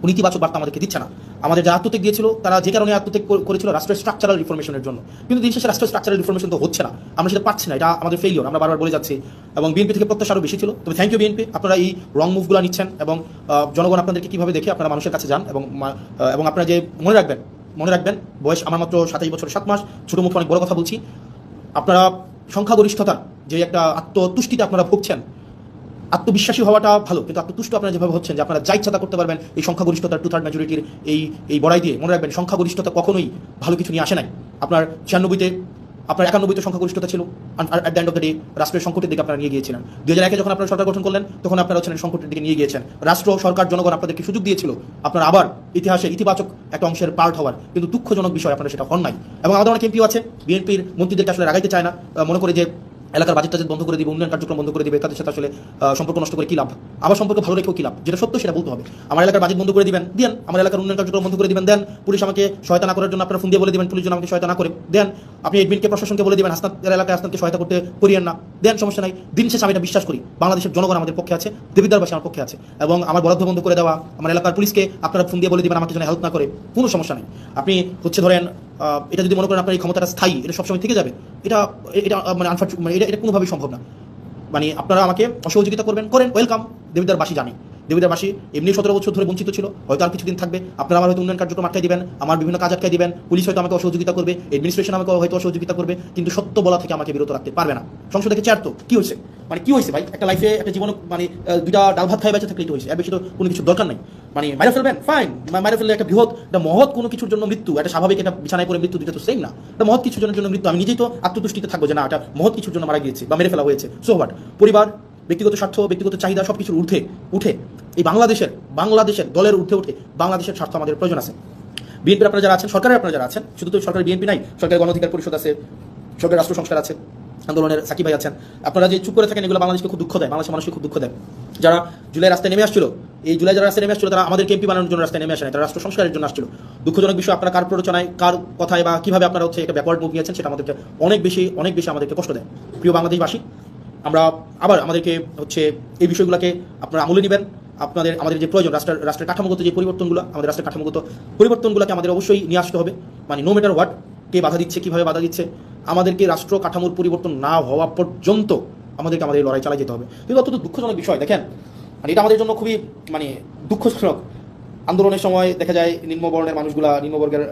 নীতিবাচক বার্তা আমাদেরকে দিচ্ছে না। আমাদের যারা আত্মত্যাগ দিয়েছিল তারা যে কারণে আত্মত্যাগ করেছিল রাষ্ট্রের স্ট্রাকচারাল রিফরমেশনের জন্য, কিন্তু দিন শেষে রাষ্ট্রের স্ট্রাকচারাল রিফরমেশন তো হচ্ছে না, আমরা সেটা পাচ্ছি না, এটা আমাদের ফেলিওর, আমরা বারবার বলে যাচ্ছি। এবং বিএনপি থেকে প্রত্যাশা আরও বেশি ছিল। তবে থ্যাংক ইউ বিএনপি, আপনারা এই রং মুভগুলো নিচ্ছেন এবং জনগণ আপনাদেরকে কীভাবে দেখে আপনারা মানুষের কাছে যান এবং আপনারা যে মনে রাখবেন বয়স আমার মাত্র 27 বছর 7 মাস, ছোটো মুখে অনেক বড় কথা বলছি। আপনারা সংখ্যাগরিষ্ঠতার যে একটা আত্মতুষ্টিতে আপনারা ভুগছেন, আত্মবিশ্বাসী হওয়াটা ভালো, কিন্তু আত্মতুষ্ট আপনারা যেভাবে হচ্ছেন যে আপনারা যা ইচ্ছা তা করতে পারবেন এই সংখ্যাগরিষ্ঠতার 2/3 মেজরিটির এই বড়াই দিয়ে, মনে রাখবেন সংখ্যাগরিষ্ঠতা কখনোই ভালো কিছু নিয়ে আসে নাই। আপনার 96-তে আপনার 91 সংখ্যাগরিষ্ঠতা ছিল, আর at the end of the day রাষ্ট্রের সংকটের দিকে আপনারা নিয়ে গিয়েছিলেন। 2001-এ যখন আপনারা সরকার গঠন করলেন তখন আপনারা হচ্ছেন সংকটের দিকে নিয়ে গিয়েছেন। রাষ্ট্র, সরকার, জনগণ আপনাদেরকে সুযোগ দিয়েছিল আপনারা আবার ইতিহাসের ইতিবাচক একটা অংশের পার্ট হওয়ার, কিন্তু দুঃখজনক বিষয় আপনারা সেটা হন নাই। এবং আমাদের অনেক এমপিও আছে বিএনপির মন্ত্রীদেরকে আসলে রাগাইতে চায় না, মনে করে যে এলাকার বাজেট টাজেট বন্ধ করে দিবে, উন্নয়ন কার্যক্রম বন্ধ করে দিবে, তাদের সাথে আসলে সম্পর্ক নষ্ট করে কি লাভ, আবার সম্পর্ক ভালো রেখেও কি লাভ, যেটা সত্য সেটা বলতে হবে। আমার এলাকার বাজেট বন্ধ করে দিবেন, দেন। আমার এলাকার উন্নয়ন কার্যক্রম বন্ধ করে দিবেন, দেন। পুলিশ আমাকে সহায়তা না করার জন্য আপনারা ফোন দিয়ে বলে দিবেন পুলিশ যেন আমাকে সহায়তা না করে, দেন। আপনি এডমিনকে, প্রশাসনকে বলে দিবেন হাসনাতের এলাকায় হাসনাতকে সহায়তা করতে করিয়েন না, দেন, সমস্যা নাই। দিন শেষে আমি এটা বিশ্বাস করি বাংলাদেশের জনগণ আমাদের পক্ষে আছে, দেবিদ্বারবাসী আমার পক্ষে আছে, এবং আমার বরাদ্দ বন্ধ করে দেওয়া আমার এলাকার পুলিশকে আপনারা ফোন দিয়ে বলে দিবেন আমাকে যেন হেল্প না করে, কোনো সমস্যা নেই। আপনি হচ্ছে ধরেন এটা যদি মনে করেন আপনার এই ক্ষমতাটা স্থায়ী, এটা সবসময় থেকে যাবে, এটা এটা মানে মানে এটা কোনোভাবেই সম্ভব না। মানে আপনারা আমাকে অসহযোগিতা করবেন, করেন, ওয়েলকাম। দেবিদ্বারবাসী জানি দেবিদ্বারবাসী এমনি 17 বছর ধরে বঞ্চিত ছিল, হয়তো আর কিছুদিন থাকবে। আপনারা আমার হয়তো উন্নয়ন কার্যক্রম আটকাই দিবেন, আমার বিভিন্ন কাজ আটকাই দিবেন, পুলিশ হয়তো আমাকে অসহযোগিতা করবে, অ্যাডমিনিস্ট্রেশন আমাকে হয়তো অসহযোগিতা করবে, কিন্তু সত্য বলা থেকে আমাকে বিরত রাখতে পারবে না। সংসদ থেকে চেয়ার তো কি হয়েছে, মানে কি হয়েছে ভাই, একটা লাইফে একটা জীবন মানে দুইটা ডাল ভাত খাই বেঁচে থাকলেই তো হয়েছে, এর বেশি তো কোনো কিছু দরকার নেই। মানে মাইরে ফেলবেন, ফাইন, মাইরে ফেললে একটা বৃহৎ, একটা মহৎ কোনো কিছুর জন্য মৃত্যু, একটা স্বাভাবিক একটা বিছানায় পড়ে মৃত্যু, দুটো তো সেম না। একটা মহৎ কিছুর জন্য মৃত্যু, আমি নিজেই তো আত্মতুষ্টিতে থাকবো যে না এটা মহৎ কিছুর জন্য মারা গিয়েছে বা মেরে ফেলা হয়েছে। সো হোয়াট, পরিবার, ব্যক্তিগত স্বার্থ, ব্যক্তিগত চাহিদা সবকিছুর উঠে এই বাংলাদেশের দলের উঠে বাংলাদেশের স্বার্থ আমাদের প্রয়োজন আছে। বিএনপি আপনারা যারা আছেন, সরকারের আপনারা যারা আছেন, শুধু তো সরকারের বিএনপি নাই, সরকারের গণ অধিকার পরিষদ আছে, সরকারের রাষ্ট্র সংস্কার আছে, আন্দোলনের সাকিব ভাই আছেন। আপনারা যে চুপ করে থাকেন এগুলো বাংলাদেশকে খুব দুঃখ দেয়, বাংলাদেশের মানুষকে খুব দুঃখ দেয়। যারা জুলাই রাস্তায় নেমে আসছিল, এই জুলাই যারা রাস্তায় নেমে আসছিল তারা আমাদের এমপি বানানোর জন্য রাস্তায় নেমে আসে না, তারা রাষ্ট্র সংস্কারের জন্য আসছিল। দুঃখজনক বিষয়, আপনারা কার প্ররোচনায়, কার কথায় বা কিভাবে আপনারা হচ্ছে একটা ব্যাকওয়ার্ড মুভ নিয়েছেন সেটা আমাদেরকে অনেক বেশি আমাদেরকে কষ্ট দেয়। প্রিয় বাংলাদেশবাসী, আমরা আবার আমাদেরকে হচ্ছে এই বিষয়গুলোকে আপনারা আমলে নেবেন। আমাদের যে প্রয়োজন রাষ্ট্রের কাঠামোগত যে পরিবর্তনগুলো, আমাদের রাষ্ট্রের কাঠামোগত পরিবর্তনগুলোকে আমাদের অবশ্যই নিয়ে আসতে হবে। মানে নো ম্যাটার হোয়াট, কে বাধা দিচ্ছে, কীভাবে বাধা দিচ্ছে, আমাদেরকে রাষ্ট্র কাঠামোর পরিবর্তন না হওয়া পর্যন্ত আমাদের লড়াই চালিয়ে যেতে হবে। কিন্তু অত্যন্ত দুঃখজনক বিষয় দেখেন, মানে এটা আমাদের জন্য খুবই মানে দুঃখজনক। আন্দোলনের সময় দেখা যায় নিম্নবর্ণের মানুষগুলা, নিম্নবর্গের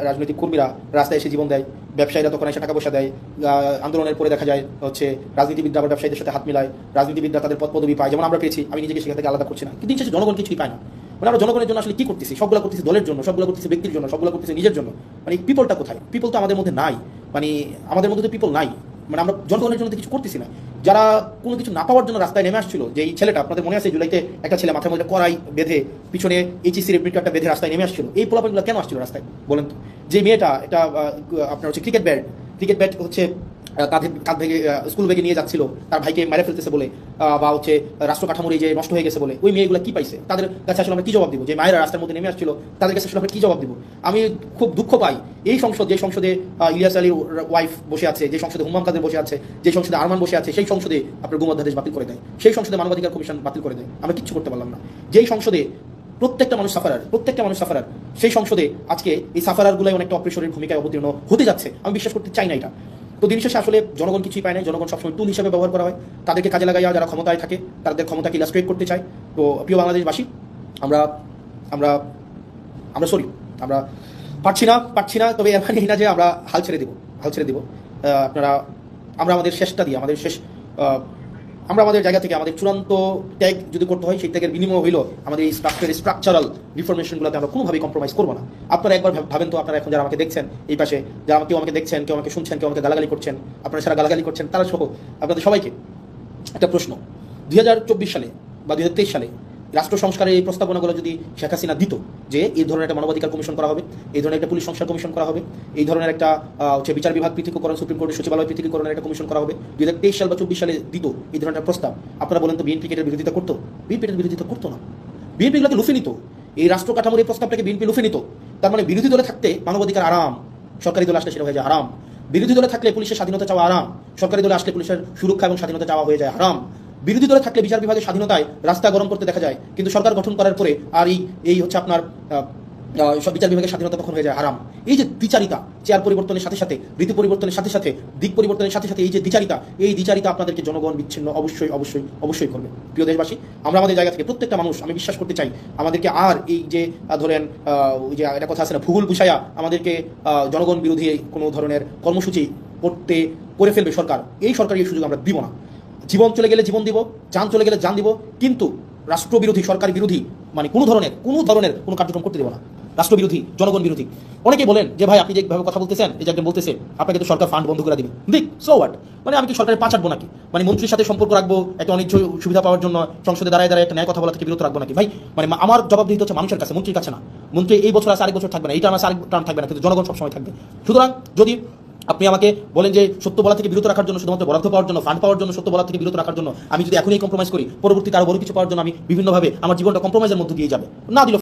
রাজনৈতিক কর্মীরা রাস্তায় এসে জীবন দেয়, ব্যবসায়ীরা তখন এসে টাকা পয়সা দেয়। আন্দোলনের পরে দেখা যায় হচ্ছে রাজনীতিবিদরা আবার ব্যবসায়ীদের সাথে হাত মিলায়, রাজনীতিবিদরা তাদের পদবি পায়, যেমন আমরা পেয়েছি। আমি নিজেকে সেখান থেকে আলাদা করছি না, কিন্তু দিন শেষে জনগণ কিছুই পায় না। মানে আমরা জনগণের জন্য আসলে কি করতেছি? সবগুলো করতেছি দলের জন্য, সবগুলো করতেছি ব্যক্তির জন্য, সবগুলো করতেছি নিজের জন্য। মানে পিপলটা কোথায়? পিপল তো আমাদের মধ্যে নাই, মানে আমাদের মধ্যে তো পিপল নাই। মানে আমরা জনগণের জন্য কিছু করতেছি না। যারা কোনো কিছু না পাওয়ার জন্য রাস্তায় নেমে আসছিল, যে এই ছেলেটা আপনাদের মনে আছে জুলাইতে একটা ছেলে মাথার মধ্যে কড়াই বেঁধে পিছনে এইচএসসির এডমিট কার্ডটা বেঁধে রাস্তায় নেমে আসছিল, এই পোলাপানগুলো কেন আসছিল রাস্তায় বলেন তো? যে মেয়েটা এটা আপনার হচ্ছে ক্রিকেট ব্যাট হচ্ছে কাঁধ ভেঙে স্কুল ব্যাগে নিয়ে যাচ্ছিল, তার ভাইকে মেরে ফেলতেছে বলে, বা হচ্ছে রাষ্ট্র কাঠামোর যে নষ্ট হয়ে গেছে বলে, ওই মেয়েগুলো কি পাইছে? তাদের কাছে আসলে আমরা কি জবাব দিব? যে মায়েরা রাস্তার মধ্যে নেমে আসছিল তাদের কাছে আসলে আমরা কি জবাব দিব? আমি খুব দুঃখ পাই এই যে সংসদে ইলিয়াস আলীর ওয়াইফ বসে আছে, যে সংসদে হুম্মাম কাদের বসে আছে, যে সংসদে আরমান বসে আছে, সেই সংসদে আপনার গুম অধ্যাদেশ বাতিল করে দেয়, সেই সংসদে মানবাধিকার কমিশন বাতিল করে দেয়। আমরা কিচ্ছু করতে পারলাম না। যেই সংসদে প্রত্যেকটা মানুষ সাফারার, সেই সংসদে আজকে এই সাফারারগুলাই অনেকটা অপ্রেশরের ভূমিকায় অবতীর্ণ হতে যাচ্ছে। আমি বিশ্বাস করতে চাই না এটা। তো দিন শেষে আসলে জনগণ কিছুই পায় না, জনগণ সবসময় টুল হিসেবে ব্যবহার করা হয়, তাদেরকে কাজে লাগাইয়া যারা ক্ষমতায় থাকে তাদের ক্ষমতাকে ইলাস্ট্রেট করতে চায়। তো প্রিয় বাংলাদেশবাসী, আমরা আমরা আমরা সরি আমরা পারছি না, তবে এর মানে না যে আমরা হাল ছেড়ে দিব। আমরা আমাদের শেষটা দিয়ে, আমরা আমাদের জায়গা থেকে আমাদের চূড়ান্ত ত্যাগ যদি করতে হয়, সেই ত্যাগের বিনিময় হইল আমাদের এই স্ট্রাকচারাল রিফরমেশনগুলোতে আমরা কোনোভাবেই কম্প্রোমাইজ করবো না। আপনারা একবার ভাবেন তো, আপনারা এখন যারা আমাকে দেখছেন, এই পাশে যারা কেউ আমাকে দেখছেন, কেউ আমাকে শুনছেন, কেউ আমাকে গালাগালি করছেন, আপনারা সারা গালাগালি করছেন, তারা সহ আপনাদের সবাইকে একটা প্রশ্ন। 2024 সালে বা 2023 সালে রাষ্ট্র সংস্কারের এই প্রস্তাবনাগুলো যদি শেখ হাসিনা দিত, যে এই ধরনের একটা মানবাধিকার কমিশন করা হবে, এই ধরনের একটা পুলিশ সংস্কার কমিশন করা হবে, এই ধরনের একটা হচ্ছে বিচার বিভাগ পৃথকীকরণ, সুপ্রিম কোর্টের সচিবালয় পৃথকীকরণের একটা কমিশন করা হবে, 2023 সাল বা 24 সালে দিত এই ধরনের একটা প্রস্তাব, আপনারা বলেন তো বিএনপি এটার বিরোধিতা করতো? বিএনপি এটার বিরোধিতা করতো না। বিএনপি এগুলোকে লুফে নিত, এই রাষ্ট্র কাঠামোর এই প্রস্তাবটাকে বিএনপি লুফে নিত। তার মানে বিরোধী দলে থাকতে মানবাধিকার আরাম, সরকারি দলে আসলে সেটা হয়ে যায় আরাম। বিরোধী দলে থাকলে পুলিশের স্বাধীনতা চাওয়া আরাম, সরকারি দলে আসলে পুলিশের সুরক্ষা এবং স্বাধীনতা চাওয়া হয়ে যায় আরাম। বিরোধী দলে থাকলে বিচার বিভাগের স্বাধীনতায় রাস্তা গরম করতে দেখা যায়, কিন্তু সরকার গঠন করার পরে আর এই হচ্ছে আপনার বিচার বিভাগের স্বাধীনতা তখন হয়ে যায় আরাম। এই যে দ্বিচারিতা, চেয়ার পরিবর্তনের সাথে সাথে, ঋতু পরিবর্তনের সাথে সাথে, দিক পরিবর্তনের সাথে সাথে, এই যে দ্বিচারিতা আপনাদেরকে জনগণ বিচ্ছিন্ন অবশ্যই করবে। প্রিয় দেশবাসী, আমরা আমাদের জায়গা থেকে প্রত্যেকটা মানুষ, আমি বিশ্বাস করতে চাই, আমাদেরকে আর এই যে ধরেন ওই যে একটা কথা আছে না, ভূগোল বুঝাইয়া আমাদেরকে জনগণ বিরোধী কোনো ধরনের কর্মসূচি করে ফেলবে সরকার, এই সরকার এই সুযোগ আমরা দিব না। জীবন চলে গেলে জীবন দিব, যান চলে গেলে যান দিব, কিন্তু রাষ্ট্রবিরোধী, সরকার বিরোধী মানে কোনো ধরনের কোনো কার্যক্রম করতে দেবো না। রাষ্ট্রবিরোধী, জনগণ বিরোধী। অনেকেই বলেন যে ভাই আপনি যেভাবে কথা বলতেছেন, এই যে একজন বলতেছে আপনাকে তো সরকার ফান্ড বন্ধ করে দিবে, দিক, সো হোয়াট, মানে আমি কি সরকারের পা চাটবো নাকি? মানে মন্ত্রীর সাথে সম্পর্ক রাখবো একটা অনেক সুবিধা পাওয়ার জন্য, সংসদে দাঁড়ায় একটা ন্যায় কথা বলা থেকে বিরত রাখবো নাকি? ভাই মানে আমার জবাবদিহিত হচ্ছে মানুষের কাছে, মন্ত্রীর কাছে না। মন্ত্রী এই বছর আছে, আরেক বছর থাকবে না, এই টার্ম আছে, আরেক টার্ম থাকবে না, কিন্তু জনগণ সবসময় থাকবে। সুতরাং যদি আপনি আমাকে বলেন যে সত্য বলা থেকে বিরত রাখার জন্য, শুধুমাত্র বরাদ্দ পাওয়ার জন্য, ফান্ড পাওয়ার জন্য, সত্য বলা থেকে বিরত রাখার জন্য আমি যদি এখনই কম্প্রোমাইজ করি, পরবর্তীতে আরো বড় কিছু পাওয়ার জন্য আমি বিভিন্নভাবে আমার জীবনটা কম্প্রোমাইজের মধ্যে দিয়ে যাবে, না দিল